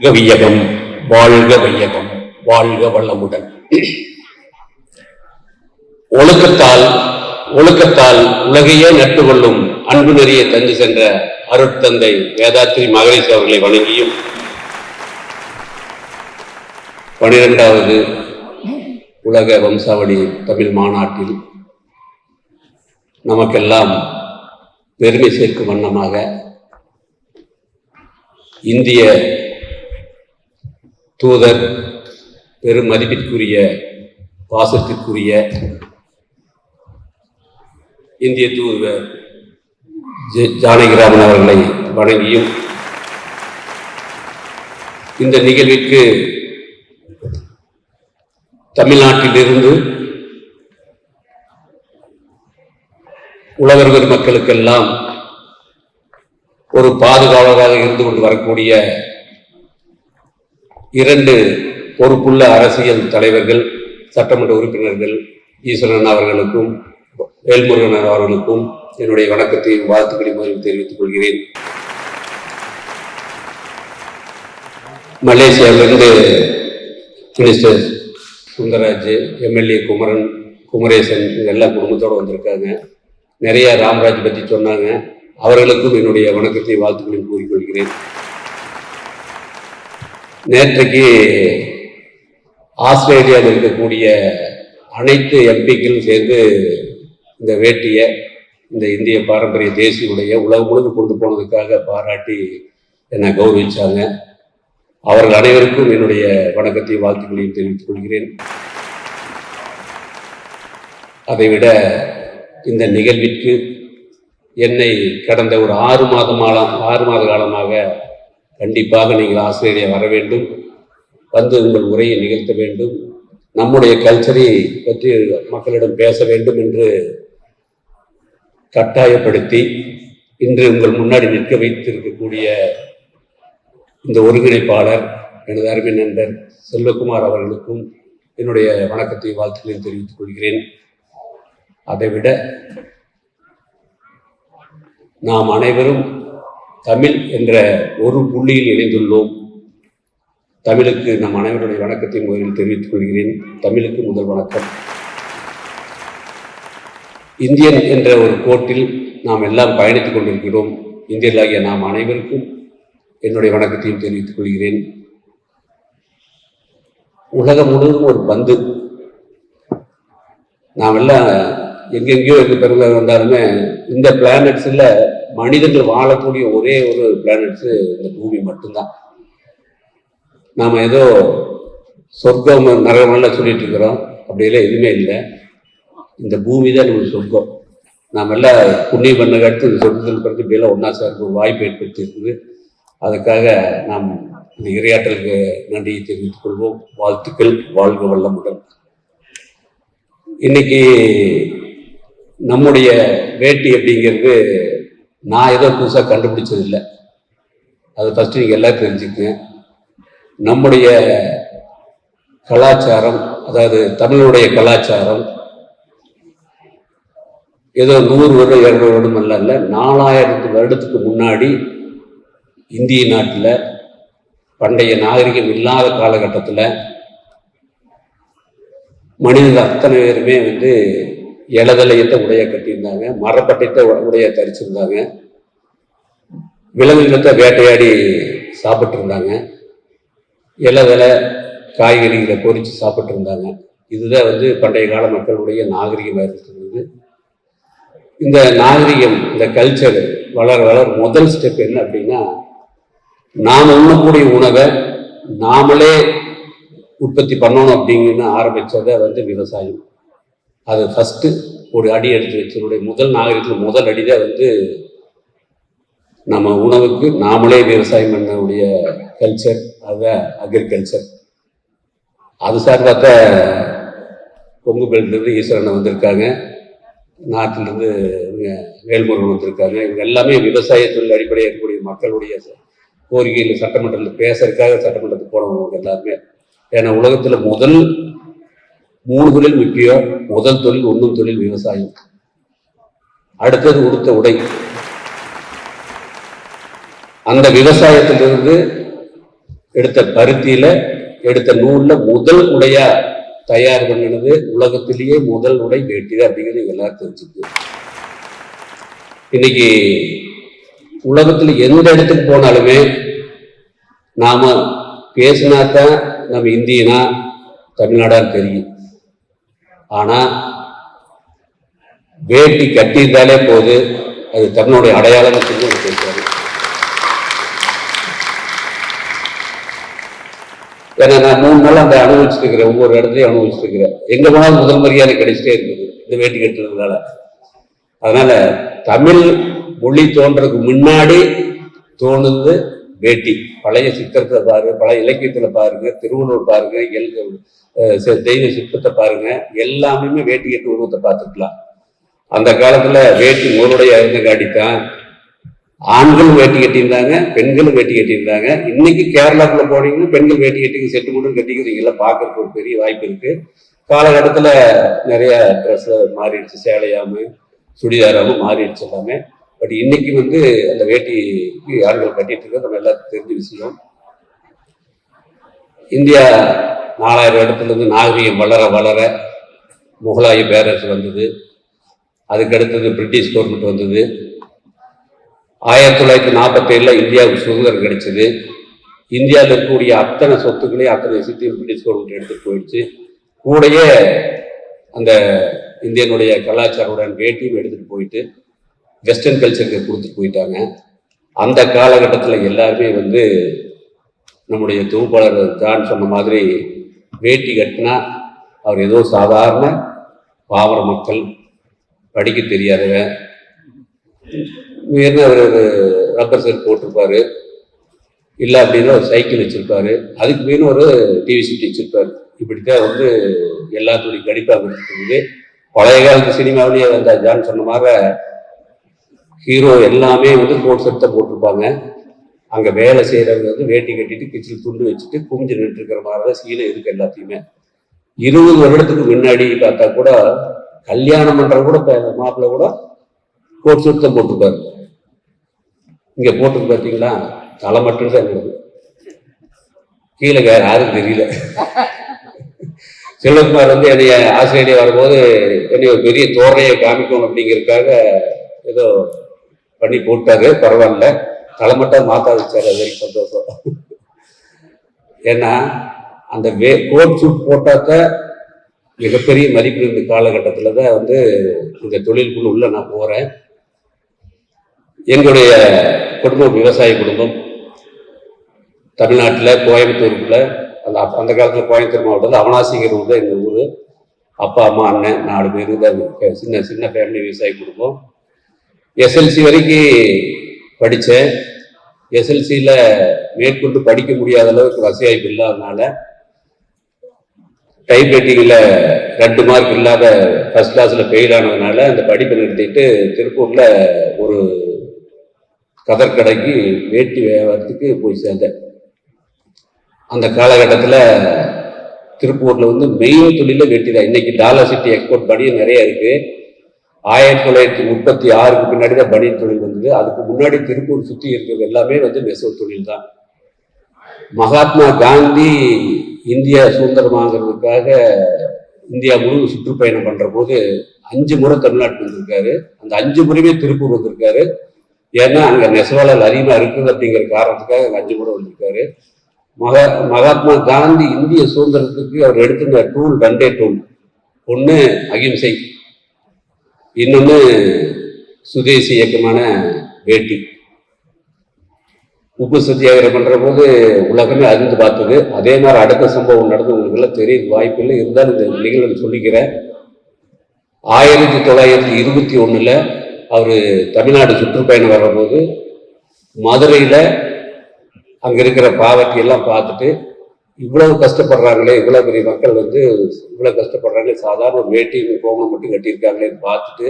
வையகம் வாழ்க வையகம் வாழ்க வளமுடன். ஒழுக்கத்தால் உலகையே நட்டு கொள்ளும் அன்பு நெறிய தந்து சென்ற அருட்தந்தை வேதாத்ரி மகரிஷி அவர்களை வணங்கியும் 12வது உலக வம்சாவளி தமிழ் மாநாட்டில் நமக்கெல்லாம் பெருமை சேர்க்கும் வண்ணமாக இந்திய தூதர் பெரும் மதிப்பிற்குரிய பாசத்திற்குரிய இந்திய தூதர் ஜானகிராமன் அவர்களை வணங்கியும் இந்த நிகழ்விற்கு தமிழ்நாட்டிலிருந்து உழவர்கள் மக்களுக்கெல்லாம் ஒரு பாதுகாவலராக இருந்து கொண்டு வரக்கூடிய 2 பொறுப்புள்ள அரசியல் தலைவர்கள், சட்டமன்ற உறுப்பினர்கள் ஈஸ்வரன் அவர்களுக்கும் வேல்முருகன் அவர்களுக்கும் என்னுடைய வணக்கத்தையும் வாழ்த்துக்களையும் தெரிவித்துக் கொள்கிறேன். மலேசியாவிலிருந்து மினிஸ்டர் சுந்தரராஜ், எம்எல்ஏ குமரேசன் எல்லாம் குடும்பத்தோடு வந்திருக்காங்க. நிறைய ராம்ராஜ் பற்றி சொன்னாங்க. அவர்களுக்கும் என்னுடைய வணக்கத்தை வாழ்த்துக்களையும் கூறிக்கொள்கிறேன். நேற்றைக்கு ஆஸ்திரேலியாவில் இருக்கக்கூடிய அனைத்து எம்பிக்களும் சேர்ந்து இந்த வேட்டியை இந்த இந்திய பாரம்பரிய தேசியுடைய உலகம் முழுக்க கொண்டு போனதுக்காக பாராட்டி என்னை கௌரவிச்சாங்க. அவர்கள் அனைவருக்கும் என்னுடைய வணக்கத்தையும் வாழ்த்துக்களையும் தெரிவித்துக் கொள்கிறேன். அதைவிட இந்த நிகழ்விற்கு என்னை கடந்த ஒரு 6 மாத காலமாக கண்டிப்பாக நீங்கள் ஆஸ்திரேலியா வர வேண்டும், வந்து உங்கள் உரையை நிகழ்த்த வேண்டும், நம்முடைய கல்ச்சரை பற்றி மக்களிடம் பேச வேண்டும் என்று கட்டாயப்படுத்தி இன்று உங்கள் முன்னாடி நிற்க வைத்திருக்கக்கூடிய இந்த ஒருங்கிணைப்பாளர் எனது அருமை நண்பர் செல்வகுமார் அவர்களுக்கும் என்னுடைய வணக்கத்தை வாழ்த்துக்களையும் தெரிவித்துக் கொள்கிறேன். அதைவிட நாம் அனைவரும் தமிழ் என்ற ஒரு புள்ளியில் இணைந்துள்ளோம். தமிழுக்கு நம் அனைவருடைய வணக்கத்தை முதலில் தெரிவித்துக் கொள்கிறேன். தமிழுக்கு முதல் வணக்கம். இந்தியன் என்ற ஒரு கோட்டில் நாம் எல்லாம் பயணித்துக் கொண்டிருக்கிறோம். இந்தியர்களாகிய நாம் அனைவருக்கும் என்னுடைய வணக்கத்தையும் தெரிவித்துக் கொள்கிறேன். உலகம் முழுவதும் ஒரு பந்து. நாம் எல்லாம் எங்கெங்கேயோ எங்க பிறகு வந்தாலுமே இந்த பிளானட்ஸில் மனிதர்கள் வாழக்கூடிய ஒரே ஒரு பிளானட்ஸு இந்த பூமி மட்டும்தான். நாம் ஏதோ சொர்க்கம் நரகமெல்லாம் சொல்லிட்டு இருக்கிறோம், அப்படியெல்லாம் எதுவுமே இல்லை. இந்த பூமி தான் நம்ம சொர்க்கம். நாம் எல்லாம் புண்ணியம் பண்ண கடுத்து இந்த சொர்க்கத்தில் பிறகு இப்படியெல்லாம் ஒன்றா சேர்க்க ஒரு வாய்ப்பு ஏற்படுத்தி இருக்குது. அதுக்காக நாம் இந்த இரையாற்றலுக்கு நன்றியை தெரிவித்துக் கொள்வோம். வாழ்த்துக்கள். வாழ்க வளமுடன். இன்னைக்கு நம்முடைய வேட்டி அப்படிங்கிறது நான் ஏதோ புதுசாக கண்டுபிடிச்சதில்லை. அது ஃபஸ்ட்டு நீங்கள் எல்லாம் தெரிஞ்சுக்கங்க. நம்முடைய கலாச்சாரம், அதாவது தமிழுடைய கலாச்சாரம் ஏதோ 100 வருடம் 200 வருடம் அல்ல, 4000 வருடத்துக்கு முன்னாடி இந்திய நாட்டில் பண்டைய நாகரிகம் இல்லாத காலகட்டத்தில் மனிதர்கள் அத்தனை பேருமே இலதலையத்தை உடைய கட்டியிருந்தாங்க, மரப்பட்டைத்த உடைய தரிச்சிருந்தாங்க, விலங்குகளத்தை வேட்டையாடி சாப்பிட்டு இருந்தாங்க, இலதலை காய்கறிகளை பொறிச்சு சாப்பிட்டு இருந்தாங்க. இதுதான் பண்டைய கால மக்களுடைய நாகரிகமாக இருந்தது. இந்த நாகரிகம், இந்த கல்ச்சர் வளர வளர முதல் ஸ்டெப் என்ன அப்படின்னா, நாம் உண்ணக்கூடிய உணவை நாமளே உற்பத்தி பண்ணணும் அப்படிங்கன்னு ஆரம்பித்ததை விவசாயம். அது ஃபஸ்ட்டு ஒரு அடி எடுத்து வச்சதுடைய முதல் நாகரிகத்தில் முதல் அடிதான் நம்ம உணவுக்கு நாமளே விவசாயம் பண்ணக்கூடிய கல்ச்சர், அதுதான் அக்ரிகல்ச்சர். அது சார் பார்த்தா கொங்கு பெல்ட்லேருந்து ஈஸ்வரனை வந்திருக்காங்க, நாட்டிலிருந்து வேல்முருகன் வந்திருக்காங்க. இவங்க எல்லாமே விவசாய தொழில் அடிப்படையாக இருக்கக்கூடிய மக்களுடைய கோரிக்கையில் சட்டமன்றத்தில் பேசுறதுக்காக சட்டமன்றத்துக்கு போனவங்க எல்லாருமே. ஏன்னா உலகத்தில் முதல் 3 தொழில் முக்கியம். முதல் தொழில் உண்ணும் தொழில் விவசாயம், அடுத்தது உடுத்த உடை. அந்த விவசாயத்திலிருந்து எடுத்த பருத்தியில எடுத்த நூல்ல முதல் உடையா தயார் பண்ணினது உலகத்திலேயே முதல் உடை வேட்டி அப்படிங்கிறது எல்லாரும் தெரிஞ்சுக்கு. இன்னைக்கு உலகத்துல எந்த இடத்துக்கு போனாலுமே நாம பேசினாத்தான் நம்ம இந்தியனா தமிழ்நாடான்னு தெரியும். ஆனா வேட்டி கட்டியிருந்தாலே போது அது தமிழுடைய அடையாளம் சொல்லி பேசுறாரு. ஏன்னா நான் 3 நாள் அந்த அனுபவிச்சுட்டு இருக்கிறேன், ஒவ்வொரு இடத்துலையும் அனுபவிச்சுட்டு இருக்கிறேன். எங்க போனாலும் முதல் மரியாதை கிடைச்சிட்டே இருக்குது இந்த வேட்டி கட்டுறதுனால. அதனால தமிழ் மொழி தோன்றதுக்கு முன்னாடி தோணுது வேட்டி. பழைய சித்திரத்தை பாருங்க, பழைய இலக்கியத்துல பாருங்க, திருவள்ளுவர் பாருங்க, தெய்வ சிற்பத்தை பாருங்க, எல்லாமே வேட்டி கட்டு உருவத்தை பார்த்துக்கலாம். அந்த காலத்துல வேட்டி நூலுடைய இருந்த காட்டித்தான் ஆண்களும் வேட்டி கட்டியிருந்தாங்க, பெண்களும் வேட்டி கட்டியிருந்தாங்க. இன்னைக்கு கேரளாக்குள்ள போனீங்கன்னா பெண்கள் வேட்டி கட்டிங்க செட்டு மட்டும் கட்டிக்கிறீங்களா பார்க்கறதுக்கு ஒரு பெரிய வாய்ப்பு இருக்கு. காலகட்டத்துல நிறைய ட்ரெஸ் மாறிடுச்சு, சேலையாம சுடிதாராம மாறிடுச்சு எல்லாமே. பட் இன்னைக்கு அந்த வேட்டி ஆண்கள் கட்டிட்டு இருக்க நம்ம எல்லாத்துக்கும் தெரிஞ்ச விஷயம். இந்தியா 4000 இடத்துல இருந்து நாகரிகம் வளர வளர முகலாய பேரரசு வந்தது. அதுக்கு அடுத்தது பிரிட்டிஷ் கவர்மெண்ட் வந்தது. 1947 இந்தியாவுக்கு சுதந்திரம் கிடைச்சது. இந்தியாவில் இருக்கக்கூடிய அத்தனை சொத்துக்களையும் அத்தனை விஷயத்தையும் பிரிட்டிஷ் கவர்மெண்ட் எடுத்துட்டு போயிடுச்சு. கூடயே அந்த இந்தியனுடைய கலாச்சாரத்துடன் வேட்டியும் எடுத்துட்டு போயிட்டு வெஸ்டர்ன் கல்ச்சருக்கு கொடுத்துட்டு போயிட்டாங்க. அந்த காலகட்டத்தில் எல்லாருமே நம்முடைய தொகுப்பாளர் ஜான் சொன்ன மாதிரி வேட்டி கட்டினா அவர் ஏதோ சாதாரண பாமர மக்கள், படிக்க தெரியாதவன், வேறு ஒரு ரப்பர் செட் போட்டிருப்பாரு, இல்லை அப்படின்னா ஒரு சைக்கிள் வச்சிருப்பாரு, அதுக்கு மீன் ஒரு டிவி சீட் வச்சிருப்பாரு. இப்படித்தான் எல்லாத்துடைய கணிப்பாக இருக்குது. பழைய காலத்து சினிமாவிலேயே ஜான் சொன்ன மாதிரி ஹீரோ எல்லாமே கோட் செட்டை போட்டிருப்பாங்க. அங்கே வேலை செய்கிறவங்க வேட்டி கட்டிட்டு கிச்சில் துண்டு வச்சுட்டு குமிஞ்சு நின்று இருக்கிற மாதிரி தான் சீனை இருக்கு எல்லாத்தையுமே. 20 வருடத்துக்கு முன்னாடி பார்த்தா கூட கல்யாணம் பண்ற கூட மாப்பிள்ளை கூட கோட் சூட் தான் போட்டிருப்பாரு. இங்க போட்டு பார்த்தீங்களா, தலை மட்டும் தான் இருந்தது, கீழே வேற யாரும் தெரியல. செல்வகுமார் என்னைய ஆஸ்திரேலியா வரும்போது என்னைய ஒரு பெரிய தோரணையை காமிக்கணும் அப்படிங்கிறதுக்காக ஏதோ பண்ணி போட்டாரு. பரவாயில்ல, தலைமட்டம் மாத்தா வச்சாரு, அது சந்தோஷம். ஏன்னா அந்த கோட் சூட் போட்டாக்க மிகப்பெரிய மதிப்பு இருந்த காலகட்டத்தில் தான் இந்த தொழிலுக்குள்ள உள்ள நான் போறேன். எங்களுடைய குடும்பம் விவசாய குடும்பம். தமிழ்நாட்டில் கோயம்புத்தூருக்குள்ள அந்த காலத்தில் கோயம்புத்தூர் மாவட்டத்தில் அவனாசிங்கிற ஊர் தான் இந்த ஊர். அப்பா அம்மா அண்ணன் 4 பேர் தான், சின்ன சின்ன ஃபேமிலி விவசாய குடும்பம். எஸ்எல்சி வரைக்கும் படித்தேன். எஸ்எல்சியில் மேற்கொண்டு படிக்க முடியாத அளவுக்கு வசதி வாய்ப்பு இல்லாதனால டைப் ரைட்டிங்கில் 2 மார்க் இல்லாத ஃபர்ஸ்ட் கிளாஸில் ஃபெயில் ஆனதுனால அந்த படிப்பை நிறுத்திட்டு திருப்பூரில் ஒரு கதற்கடைக்கு வேட்டி வியாபாரத்துக்கு போய் சேர்ந்தேன். அந்த காலகட்டத்தில் திருப்பூரில் மெயின் தொழில வேட்டி தான். இன்னைக்கு டாலர் சிட்டி எக்ஸ்போர்ட் பனியன் நிறைய இருக்குது. 1936க்கு பின்னாடி தான் பனியன் தொழில் வந்தது. அதுக்கு முன்னாடி திருப்பூர் சுற்றி இருக்கிறது எல்லாமே நெசவு தொழில் தான். மகாத்மா காந்தி இந்தியா சுதந்திரம் வாங்கிறதுக்காக இந்தியா முழு சுற்றுப்பயணம் பண்ற போது 5 முறை தமிழ்நாட்டுக்கு வந்திருக்காரு. அந்த 5 முறையுமே திருப்பூர் வந்திருக்காரு. ஏன்னா அங்க நெசவாளர் அதிகமா இருக்குது அப்படிங்கிற காரணத்துக்காக 5 முறை வந்திருக்காரு. மகாத்மா காந்தி இந்திய சுதந்திரத்துக்கு அவர் எடுத்திருந்த டூல் 2 டூல். ஒன்று அகிம்சை, இன்னொன்று சுதேசி இயக்கமான வேட்டி. உப்பு சத்தியாகிரம் பண்ற போது உலகமே அறிந்து பார்த்தது. அதே மாதிரி அடுத்த சம்பவம் நடந்து உங்களுக்கு எல்லாம் தெரிய வாய்ப்பு இல்லை, இருந்தாலும் இந்த நிகழ்வு சொல்லிக்கிறேன். 1921 அவர் தமிழ்நாடு சுற்றுப்பயணம் வர்றபோது மதுரையில் அங்கே இருக்கிற பாவர்ட்டி எல்லாம் பார்த்துட்டு, இவ்வளவு கஷ்டப்படுறாங்களே, இவ்வளோ பெரிய மக்கள் இவ்வளோ கஷ்டப்படுறாங்களே, சாதாரண ஒரு வேட்டி கோமணம் மட்டும் கட்டியிருக்காங்களேன்னு பார்த்துட்டு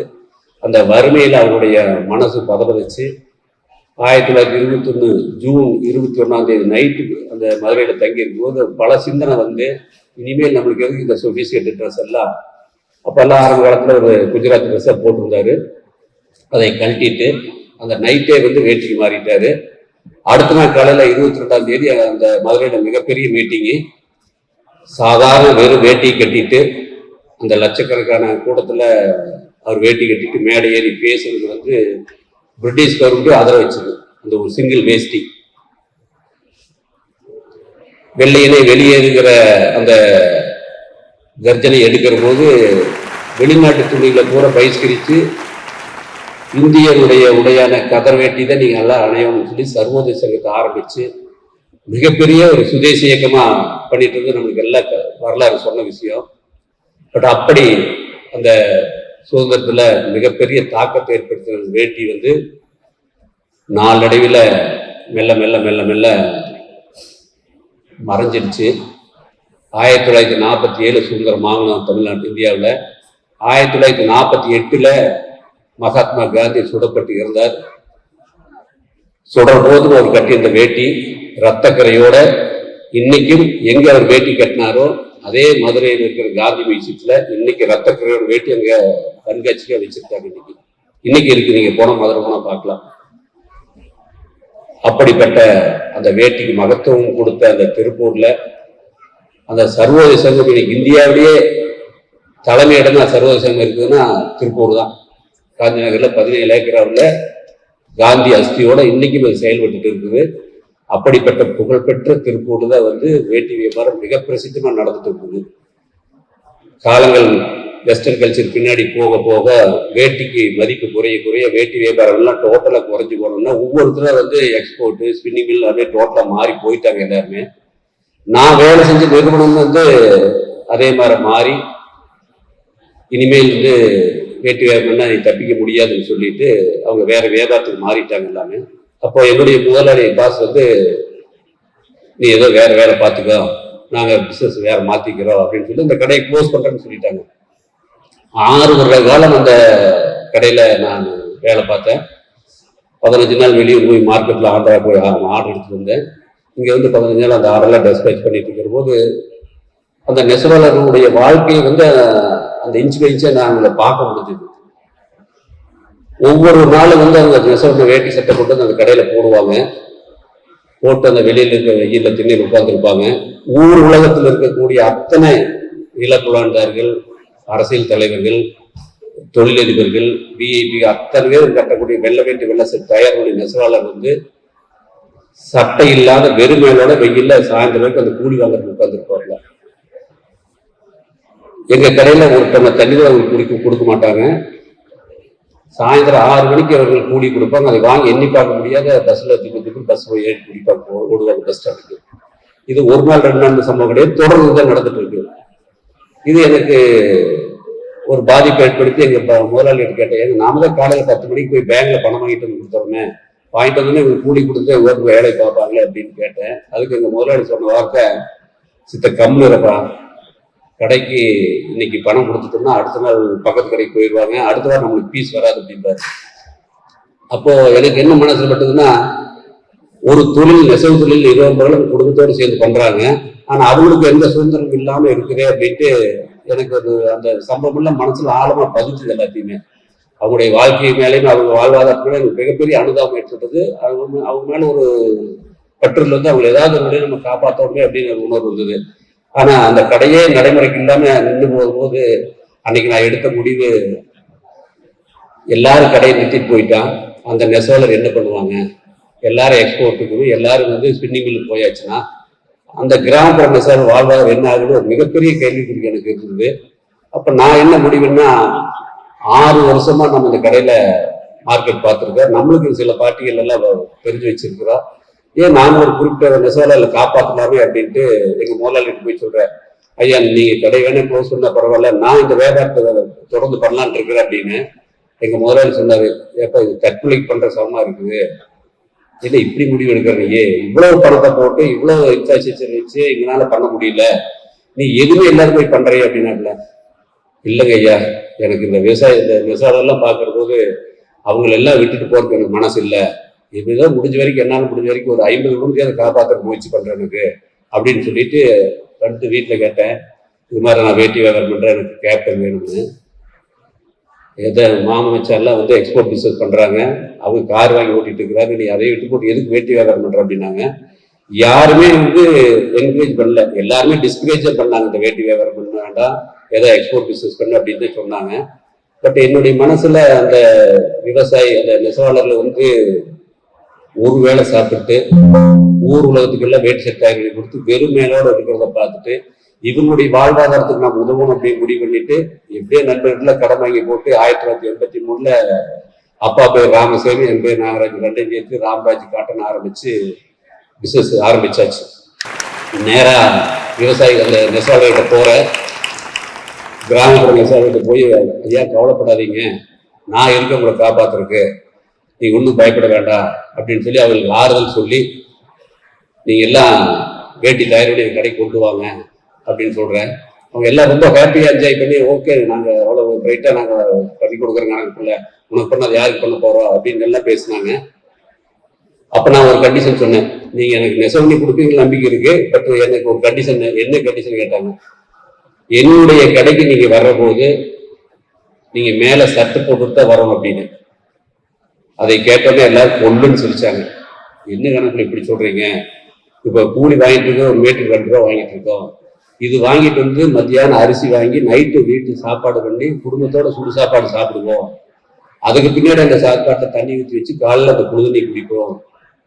அந்த வறுமையில் அவருடைய மனசு பதபதிச்சு 1921 ஜூன் 21 நைட்டு அந்த மதுரையில் தங்கியிருக்கும் போது பல சிந்தனை இனிமேல் நம்மளுக்கு எதுக்கு இந்த சொபிசியேட் ட்ரெஸ் எல்லாம். அப்போல்லாம் ஆரம்ப காலத்தில் ஒரு குஜராத் ட்ரெஸ்ஸை போட்டிருந்தாரு. அதை கழட்டிட்டு அந்த நைட்டே வேட்டிக்கு மாறிட்டாரு. அடுத்த நாள் காலையில 22ஆம் தேதி அந்த மதுரையில மிகப்பெரிய மீட்டிங்கு. சாதாரண வெறும் வேட்டி கட்டிட்டு அந்த லட்சக்கணக்கான கூட்டத்துல அவர் வேட்டி கட்டிட்டு மேடை ஏறி பேசுறது வந்து பிரிட்டிஷ் கவர்மெண்ட் ஆதரவு வச்சது. அந்த ஒரு சிங்கிள் வேஷ்டி, வெள்ளையனே வெளியேறுகிற அந்த கர்ஜனை எடுக்கிற போது வெளிநாட்டு துணிகளை பூரா பகிஷ்கரித்து இந்தியனுடைய உடையான கதர் வேட்டி தான் நீங்கள் நல்லா அணையணும்னு சொல்லி சர்வோதய சங்கத்தை ஆரம்பித்து மிகப்பெரிய ஒரு சுதேசி இயக்கமாக பண்ணிட்டு இருந்து நம்மளுக்கு எல்லாம் வரலாறு சொன்ன விஷயம். பட் அப்படி அந்த சுதந்திரத்தில் மிகப்பெரிய தாக்கத்தை ஏற்படுத்துகிற வேட்டி வந்து நாளடைவில் மெல்ல மெல்ல மெல்ல மெல்ல மறைஞ்சிடுச்சு. 1947 சுதந்திரம் வாங்கினோம் தமிழ்நாட்டு இந்தியாவில். 1948 மகாத்மா காந்தி சுடப்பட்டு இருந்தார். சுடற போது அவர் கட்டியிருந்த வேட்டி ரத்தக்கரையோட இன்னைக்கும் எங்க அவர் வேட்டி கட்டினாரோ அதே மதுரையில் இருக்கிற காந்தி மியூசியத்துல இன்னைக்கு ரத்தக்கரையோட வேட்டி அங்க கண்காட்சியாக வச்சிருக்காங்க. இன்னைக்கு இருக்கு, நீங்க போன மதுரை போனா பார்க்கலாம். அப்படிப்பட்ட அந்த வேட்டிக்கு மகத்துவம் கொடுத்த அந்த திருப்பூர்ல அந்த சர்வோதய சங்கம் இன்னைக்கு இந்தியாவிலேயே தலைமையிடமா சர்வோதய சங்கம் இருக்குதுன்னா திருப்பூர் தான். காந்தி நகர்ல 17 ஏக்கராவில் காந்தி அஸ்தியோட இன்னைக்கும் அது செயல்பட்டு இருக்குது. அப்படிப்பட்ட புகழ்பெற்ற திருப்பூர் தான் வந்து வேட்டி வியாபாரம் மிக பிரசித்தமா நடந்துட்டு இருக்குது. காலங்கள் வெஸ்டர்ன் கல்ச்சர் பின்னாடி போக போக வேட்டிக்கு மதிப்பு குறைய குறைய வேட்டி வியாபாரம் எல்லாம் டோட்டலா குறைஞ்சு போனோம்னா ஒவ்வொருத்தரும் வந்து எக்ஸ்போர்ட் ஸ்பின்னிங் மில் அப்படியே டோட்டலா மாறி போயிட்டாங்க எல்லாருமே. நான் வேலை செஞ்ச நிறுவனம் வந்து அதே மாதிரி மாறி இனிமேல் வந்து வேட்டி வியாபாரம்னா நீ தப்பிக்க முடியாதுன்னு சொல்லிட்டு அவங்க வேற வியாபாரத்துக்கு மாறிட்டாங்க எல்லாமே. அப்போ என்னுடைய முதலாளி பாஸ் வந்து நீ ஏதோ வேற வேலை பார்த்துக்கோ, நாங்கள் பிஸ்னஸ் வேற மாத்திக்கிறோம் அப்படின்னு சொல்லி இந்த கடையை க்ளோஸ் பண்றேன்னு சொல்லிட்டாங்க. 6 வருட காலம் அந்த கடையில நான் வேலை பார்த்தேன். 15 நாள் வெளியூர் போய் மார்க்கெட்ல ஆர்டரா போய் ஆர்டர் எடுத்துட்டு வந்தேன். இங்க வந்து 15 நாள் அந்த ஆர்டர்லாம் டிஸ்பேச் பண்ணிட்டு இருக்கிற போது அந்த நெசவாளர்களுடைய வாழ்க்கையை வந்து அந்த இன்ச்சு பை இன்ச்சா நாங்கள் பார்க்க முடிஞ்சது. ஒவ்வொரு நாளும் வந்து அந்த நெசவு வேட்டி சட்டை போட்டு அந்த கடையில போடுவாங்க. போட்டு அந்த வெளியில இருக்க வெயில திண்ணில் உட்கார்ந்துருப்பாங்க. ஊர் உலகத்தில் இருக்கக்கூடிய அத்தனை இலக்குழாண்டார்கள், அரசியல் தலைவர்கள், தொழிலதிபர்கள், விஐபி அத்தனை பேர் கட்டக்கூடிய வெள்ளை வேட்டி வெள்ளை தயாரிக்கூடிய நெசவாளர் வந்து சட்டை இல்லாத வெறுமையோட வெயில்ல சாயந்தரம் அந்த கூலி வாங்குறதுக்கு உட்கார்ந்துருப்பாங்க. எங்க கடையில ஒருத்தவங்க தண்ணி தான் அவங்களுக்கு கொடுக்க மாட்டாங்க. சாயந்தரம் 6 மணிக்கு அவர்கள் கூலி கொடுப்பாங்க. அதை வாங்கி எண்ணி பார்க்க முடியாத பஸ்ல திக்கு பஸ் போய் ஏறி குடிப்பாங்க, ஓடுவாங்க பஸ் ஸ்டாண்டுக்கு. இது ஒரு நாள் 2 நாள் சம்பவம் கிடையாது, தொடர்ந்து தான் நடந்துட்டு இருக்கு. இது எனக்கு ஒரு பாதிப்பை ஏற்படுத்தி எங்க முதலாளிகிட்ட கேட்டேன், நாம தான் காலையில 10 மணிக்கு போய் பேங்க்ல பணம் வாங்கிட்டு வந்து கொடுத்துறோமே, வாங்கிட்டு வந்தோன்னே இவங்க கூலி கொடுத்து ஒரு வேலை பார்ப்பாங்களே அப்படின்னு கேட்டேன். அதுக்கு எங்க முதலாளி சொன்ன வார்த்தை, சித்த கம்முன்னு இருப்பா, கடைக்கு இன்னைக்கு பணம் கொடுத்துட்டோம்னா அடுத்த நாள் பக்கத்து கடைக்கு போயிடுவாங்க, அடுத்த வாரம் நம்மளுக்கு பீஸ் வராது அப்படின்பாரு. அப்போ எனக்கு என்ன மனசுல பட்டதுன்னா, ஒரு தொழில் நெசவு தொழில் 20 வருடம் குடும்பத்தோடு சேர்ந்து பண்றாங்க, ஆனா அவங்களுக்கு எந்த சுதந்திரம் இல்லாம இருக்குதே அப்படின்ட்டு எனக்கு அது அந்த சம்பவம் எல்லாம் மனசுல ஆழமா பதிஞ்சது. எல்லாத்தையுமே அவங்களுடைய வாழ்க்கை மேலேயும் அவங்க வாழ்வாதாரத்துல எனக்கு மிகப்பெரிய அனுதாபம் ஏற்பட்டது. அவங்க மேல ஒரு பற்றுல வந்து அவங்க ஏதாவது ஒரு நம்ம காப்பாற்றோமே அப்படின்னு ஒரு உணர்வு இருந்தது. ஆனா அந்த கடையே நடைமுறைக்கு இல்லாம நின்று போகும்போது அன்னைக்கு நான் எடுத்த முடிவு, எல்லாரும் கடையை நிறுத்திட்டு போயிட்டான், அந்த நெசவாளர் என்ன பண்ணுவாங்க, எல்லாரும் எக்ஸ்போர்ட்டுக்கு எல்லாரும் வந்து ஸ்பின்னிங் மில்லுக்கு போயாச்சுன்னா அந்த கிராமப்புற நெசவாளர் வாழ்வாதாரம் என்ன ஆகுது ஒரு மிகப்பெரிய கேள்விக்குறி எனக்கு இருந்தது. அப்ப நான் என்ன முடிவுன்னா, 6 வருஷமா நம்ம இந்த கடையில மார்க்கெட் பார்த்துருக்கோம், நம்மளுக்கு சில பார்ட்டிகள் எல்லாம் தெரிஞ்சு வச்சிருக்கிறோம், ஏன் நான் ஒரு குறிப்பிட்ட நெசவாளர்ல காப்பாற்றலாமே அப்படின்ட்டு எங்க முதலாளிட்டு போய் சொல்றேன், ஐயா நீங்க கடை வேணா க்ளோஸ் பண்ணா பரவாயில்ல, நான் இந்த வியாபாரத்தை தொடர்ந்து பண்ணலான் இருக்கிறேன் அப்படின்னு. எங்க முதலாளி சொன்னாரு, ஏப்பா இது தற்கொலைக்கு பண்ற சமமா இருக்குது, இல்லை இப்படி முடிவு எடுக்கிறீங்க, இவ்வளவு பணத்தை போட்டு இவ்வளவு இன்ஃப்ராஸ்ட்ரக்சர் வச்சு எங்களால பண்ண முடியல, நீ எதுவுமே எல்லாரும் போய் பண்றீ அப்படின்னால. இல்லைங்க ஐயா, எனக்கு இந்த நெசவாளர்லாம் பார்க்கற போது அவங்களெல்லாம் விட்டுட்டு போறதுக்கு எனக்கு மனசு இல்லை, இப்படிதான் முடிஞ்ச வரைக்கும் என்னால முடிஞ்ச வரைக்கும் ஒரு 50 குடும்பத்தையும் அதை காப்பாற்ற முயற்சி பண்றேன் எனக்கு அப்படின்னு சொல்லிட்டு அடுத்து வீட்டுல கேட்டேன், இது மாதிரி நான் வேட்டி வியாபாரம் பண்றேன், எனக்கு கேப்டன் வேணும்னு. எதை மாமச்சாரெல்லாம் வந்து எக்ஸ்போர்ட் பிஸ்னஸ் பண்ணுறாங்க, அவங்க கார் வாங்கி ஓட்டிட்டு இருக்கிறாங்க, நீ அதை விட்டு போட்டு எதுக்கு வேட்டி வியாபாரம் பண்ணுற அப்படின்னாங்க. யாருமே வந்து என்கரேஜ் பண்ணல, எல்லாருமே டிஸ்கரேஜ் பண்ணாங்க. இந்த வேட்டி வியாபாரம் பண்ண வேண்டாம், ஏதோ எக்ஸ்போர்ட் பிஸ்னஸ் பண்ணு அப்படின்னு சொன்னாங்க. பட் என்னுடைய மனசுல அந்த விவசாயி, அந்த நெசவாளர்கள் வந்து ஒரு வேளை சாப்பிட்டு ஊர் உலகத்துக்கெல்லாம் வேட்டி சட்டாய்களை கொடுத்து வெறும் மேலோட இருக்கிறத பார்த்துட்டு இவங்களுடைய வாழ்வாதாரத்துக்கு நாம் உதவணும் அப்படின்னு முடிவு பண்ணிட்டு எப்படியே நண்பர்கள கடன் வாங்கி போட்டு 1983 அப்பா பேர் ராமசாமி, என் பேர் நாகராஜ், ரெண்டையும் சேர்த்து ராமராஜ் காட்டன் ஆரம்பிச்சு பிசினஸ் ஆரம்பிச்சாச்சு. நேரா விவசாயிகள் அந்த நெசவாளர்கிட்ட போற, கிராமப்புற நெசவாளர்கிட்ட போய் ஐயா கவலைப்படாதீங்க, நான் இருக்க உங்களை காப்பாத்துறதுக்கு, நீங்க ஒன்றும் பயப்பட வேண்டாம் அப்படின்னு சொல்லி அவங்களுக்கு ஆறுதல் சொல்லி, நீங்க எல்லாம் வேட்டி தயாரோட கடைக்கு கொண்டு வாங்க அப்படின்னு சொல்றேன். அவங்க எல்லாம் ரொம்ப ஹாப்பியா என்ஜாய் பண்ணி, ஓகே நாங்க அவ்வளவு பிரைட்டா நாங்க பண்ணி கொடுக்குறோங்க, நாங்கள் உனக்கு பண்ணது யாருக்கு பண்ண போறோம் அப்படின்னு எல்லாம் பேசினாங்க. அப்ப நான் ஒரு கண்டிஷன் சொன்னேன், நீங்க எனக்கு நெசவணி கொடுப்பீங்க நம்பிக்கை இருக்கு, பட் எனக்கு ஒரு கண்டிஷன். என்ன கண்டிஷன் கேட்டாங்க, என்னுடைய கடைக்கு நீங்க வர்ற போது நீங்க மேல சட்டை போட்டுட்டு தான் வரணும் அப்படின்னு. அதை கேட்டோன்னே எல்லாரும் கொள்ளுன்னு சொல்லிச்சாங்க. என்ன கணக்குல இப்படி சொல்றீங்க, இப்ப கூலி வாங்கிட்டு இருக்கோம், ஒரு மீட்டருக்கு 2 ரூபா வாங்கிட்டு இருக்கோம், இது வாங்கிட்டு வந்து மத்தியானம் அரிசி வாங்கி நைட்டு வீட்டுக்கு சாப்பாடு பண்ணி குடும்பத்தோட சுடு சாப்பாடு சாப்பிடுவோம், அதுக்கு பின்னாடி அந்த சாப்பாட்டை தண்ணி ஊற்றி வச்சு காலையில் அந்த குழுதண்ணி குடிப்போம்,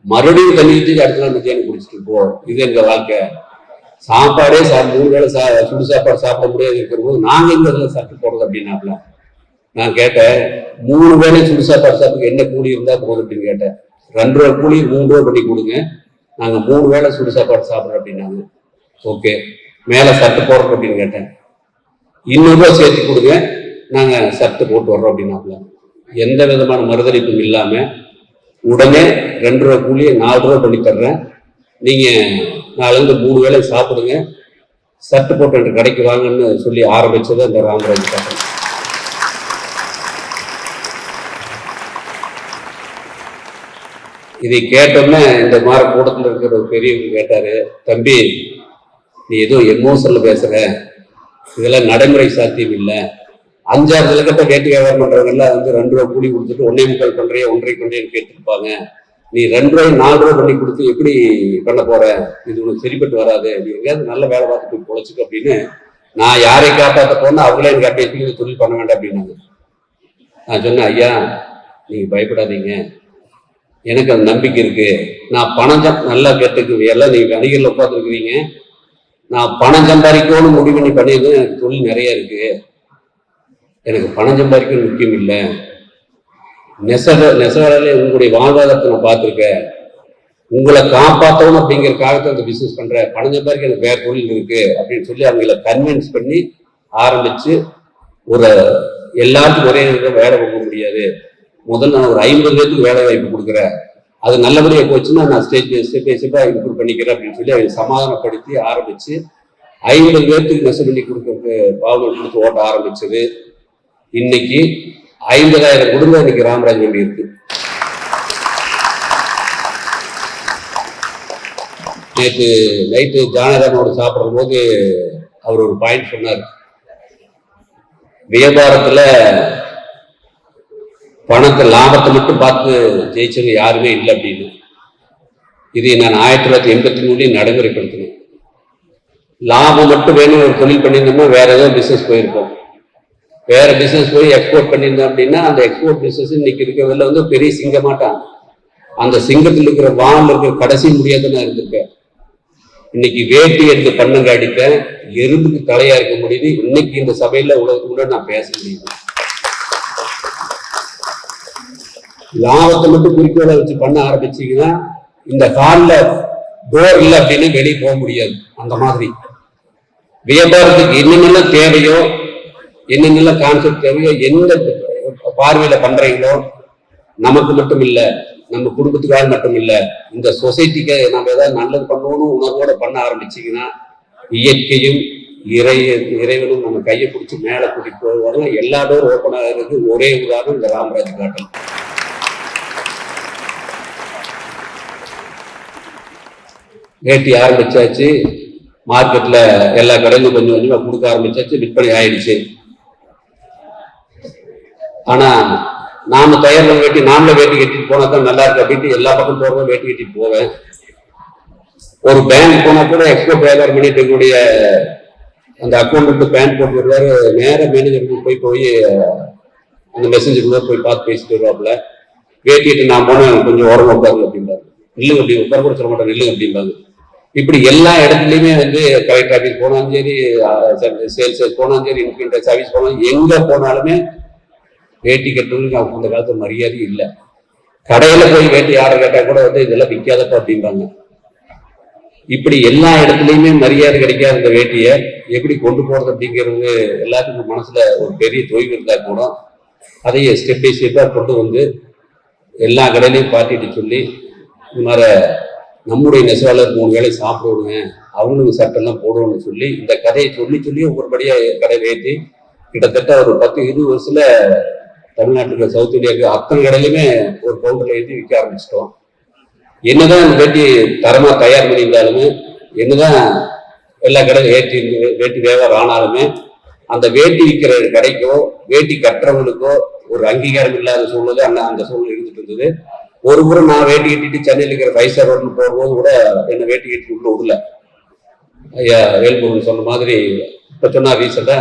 மறுபடியும் தண்ணி ஊற்றி அடுத்த நாள் மத்தியானம் குடிச்சிட்டு இருப்போம், இது எங்க வாழ்க்கை. சாப்பாடே 3 வேளை சுடு சாப்பாடு சாப்பிட முடியாது இருக்கிற போது நாங்க எங்க அதில் சட்டு போடுறது அப்படின்னாப்ல. நான் கேட்டேன், 3 வேளை சுடு சாப்பாடு சாப்பிட்டு என்ன கூலி இருந்தா போதும் அப்படின்னு கேட்டேன். 2 ரூபா கூலி 3 ரூபா பண்ணி கொடுங்க, நாங்க 3 வேளை சுடு சாப்பாடு சாப்பிட்றோம் அப்படின்னாங்க. ஓகே, மேல சட்டு போடுறோம் அப்படின்னு கேட்டேன். 200 ரூபா சேர்த்து கொடுங்க, நாங்க சட்டு போட்டு வர்றோம் அப்படின்னாப்ல. எந்த விதமான மறுதளிப்பும் இல்லாம உடனே 2 ரூபா கூலியை 4 ரூபா பண்ணி தர்றேன், நீங்க நாளிலிருந்து 3 வேளை சாப்பிடுங்க, சட்டு போட்டு என்ற கடைக்கு வாங்கன்னு சொல்லி ஆரம்பிச்சது அந்த ராமராஜ் காட்டன். இதை கேட்டோன்னே இந்த மாதிரி கூட்டத்தில் இருக்கிற ஒரு பெரியவங்க கேட்டாரு, தம்பி நீ ஏதோ எமோஷன்ல பேசுற, இதெல்லாம் நடைமுறை சாத்தியம் இல்லை. 5-6 இலக்கத்தை வேட்டி வியாபாரம் பண்றவங்க எல்லாம் வந்து 2 ரூபா கூலி கொடுத்துட்டு 1.25 பண்றியா 1.5 பண்றேன்னு கேட்டுருப்பாங்க, நீ 2 ரூபாய் 4 ரூபா பண்ணி கொடுத்து எப்படி பண்ண போற, இது உனக்கு சரிப்பட்டு வராது, நீ எங்கேயாவது நல்ல வேலை பார்த்து போய் பொழைச்சிக்க அப்படின்னு. நான் யாரை காப்பாற்ற போனா அவங்களே எனக்கு அப்படியே தொழில் பண்ண வேண்டாம் அப்படின்னாங்க. நான் சொன்னேன், ஐயா நீங்க பயப்படாதீங்க, எனக்கு அந்த நம்பிக்கை இருக்கு, நான் பணம் நல்லா கேட்டுக்கு எல்லாம் நீங்க வணிகர்ல உட்காந்துருக்கிறீங்க, நான் பணம் சம்பாதிக்கணும்னு முடிவு பண்ணி பண்ணியிருந்தேன், எனக்கு தொழில் நிறைய இருக்கு, எனக்கு பணம் சம்பாதிக்கணும் முக்கியம் இல்லை, நெசவாளர்களே உங்களுடைய வாழ்வாதாரத்தை நான் பார்த்துருக்கேன், உங்களை காப்பாற்றணும் அப்படிங்கிறதுக்காக அந்த பிசினஸ் பண்றேன், பணம் சம்பாதிக்க எனக்கு வேற தொழில் இருக்கு அப்படின்னு சொல்லி அவங்கள கன்வின்ஸ் பண்ணி ஆரம்பிச்சு, ஒரு எல்லாத்துக்கும் ஒரே வேலை கொடுக்க முடியாது, முதல்ல நான் ஒரு 50 பேருக்கு வேலை வாய்ப்பு கொடுக்குறேன், அது நல்லபடியாக போச்சுன்னா நான் ஸ்டேஜ் இம்ப்ரூவ் பண்ணிக்கிறேன் அப்படின்னு சொல்லி அவங்க சமாதானப்படுத்தி ஆரம்பிச்சு 50 பேருக்கு நெசவு பண்ணி கொடுக்கறதுக்கு பாவனை கொடுத்து ஓட்ட ஆரம்பிச்சது. இன்னைக்கு 50,000 குடும்பம் இன்னைக்கு ராமராஜ் நம்பி இருக்கு. நேற்று நைட்டு ஜானராமோட சாப்பிடும் போது அவர் ஒரு பாயிண்ட் சொன்னார், வியாபாரத்துல பணத்தை லாபத்தை மட்டும் பார்த்து ஜெயிச்சவங்க யாருமே இல்லை அப்படின்னு. இதை நான் 1983 நடைமுறைப்படுத்தினேன். லாபம் மட்டும் வேணும் ஒரு தொழில் பண்ணியிருந்தோம்னா வேற ஏதோ பிசினஸ் போயிருப்போம், வேற பிசினஸ் போய் எக்ஸ்போர்ட் பண்ணியிருந்தோம் அப்படின்னா அந்த எக்ஸ்போர்ட் பிசினஸ் இன்னைக்கு இருக்கிறதுல வந்து பெரிய சிங்கமாட்டான், அந்த சிங்கத்தில் இருக்கிற வானில் இருக்கிற கடைசி முடியாத நான் இருந்திருக்கேன். இன்னைக்கு வேட்டி எடுத்து பண்ணங்க அடித்தேன், எறும்புக்கு தலையா இருக்க முடியுது, இன்னைக்கு இந்த சபையில உலகத்துக்குள்ள நான் பேச முடியுது. லாபத்தை மட்டும் குறிக்கோளை வச்சு பண்ண ஆரம்பிச்சீங்கன்னா இந்த காலில் டோர் இல்லை அப்படின்னு வெளியே போக முடியாது. அந்த மாதிரி வியாபாரத்துக்கு என்னென்னலாம் தேவையோ, என்னென்னலாம் கான்செப்ட் தேவையோ, எந்த பார்வையில பண்றீங்களோ, நமக்கு மட்டும் இல்லை, நம்ம குடும்பத்துக்காக மட்டும் இல்லை, இந்த சொசைட்டிக்கு நம்ம ஏதாவது நல்லது பண்ணணும்னு உணர்வோட பண்ண ஆரம்பிச்சீங்கன்னா இயற்கையும் இறைவனும் நம்ம கையை பிடிச்சி மேலே கூட்டிட்டு போவாங்க. எல்லா டோரும் ஓப்பன் ஆகிறது ஒரே உதாரணம் இந்த ராமராஜ் காட்டன். வேட்டி ஆரம்பிச்சாச்சு, மார்க்கெட்ல எல்லா கடையிலும் கொஞ்சம் கொஞ்சமா கொடுக்க ஆரம்பிச்சாச்சு, விற்பனை ஆயிடுச்சு. ஆனா நாம தயார் பண்ண வேட்டி நாமளே வேட்டி கட்டிட்டு போனா தான் நல்லா இருக்கு அப்படின்ட்டு எல்லா பக்கம் போறதும் வேட்டி கட்டிட்டு போவேன். ஒரு பேங்க் போனா கூட எக்ஸ்போர்ட் வியாபாரம் பண்ணிட்டு இருக்கக்கூடிய அந்த அக்கௌண்ட் பேன் போட்டு வருவாரு, நேரம் மேனேஜருக்கு போய் அந்த மெசேஜருக்குள்ள போய் பார்த்து பேசிட்டு வருவாப்புல. வேட்டிட்டு நான் போனேன், கொஞ்சம் உரம் உட்காருங்க அப்படின்பாரு. நில்லுங்க அப்படி உட்கார கூட சொல்ல மாட்டேன், நில்லுங்க அப்படின்பாங்க. இப்படி எல்லா இடத்துலையுமே கலெக்டர் ஆஃபீஸ் போனாலும் சரி, சேல்ஸ் போனாலும் சரி, இன்கம் டேக்ஸ் ஆஃபீஸ் போனாலும் எங்க போனாலுமே வேட்டி கட்டுறதுக்கு அவங்க அந்த காலத்துல மரியாதை இல்லை. கடையில போய் வேட்டி ஆர்டர் கேட்டா கூட இதெல்லாம் விற்காதப்பா அப்படின்பாங்க. இப்படி எல்லா இடத்துலையுமே மரியாதை கிடைக்காத இந்த வேட்டியை எப்படி கொண்டு போறது அப்படிங்கிறது எல்லாத்துக்கும் மனசுல ஒரு பெரிய தொய்வு இருந்தா கூட அதையே ஸ்டெப் பை ஸ்டெப்பா கொண்டு எல்லா கடையிலையும் பாட்டிட்டு சொல்லி இந்த மாதிரி நம்முடைய நெசவாளர் 3 வேளை சாப்பிடுவோங்க, அவங்களுக்கு சட்டெல்லாம் போடுவோம்னு சொல்லி இந்த கதையை சொல்லி ஒவ்வொருபடியா கடை ஏற்றி கிட்டத்தட்ட ஒரு 10-20 வருஷத்துல தமிழ்நாட்டுல சவுத் இந்தியாவுக்கு அத்தனை கடையிலுமே ஒரு கவுண்டர்ல ஏற்றி விற்க ஆரம்பிச்சிட்டோம். என்னதான் இந்த வேட்டி தரமா தயார் பண்ணியிருந்தாலுமே, என்னதான் எல்லா கடையிலும் வேட்டி வியாபாரம் ஆனாலுமே அந்த வேட்டி விற்கிற கடைக்கோ வேட்டி கட்டுறவங்களுக்கோ ஒரு அங்கீகாரம் இல்லாத சூழ்நிலை அந்த சூழ்நிலை இருந்துட்டு இருந்தது. ஒரு முறை நான் வேட்டி கட்டிட்டு சென்னையில் இருக்கிற 5 ஸ்டார் ஹோட்டல் போகும்போது கூட என்ன வேட்டி கட்டி உள்ள விடல. ஐயா வேல்முருகன் சொன்ன மாதிரி இப்ப சொன்னா ரீசெண்டா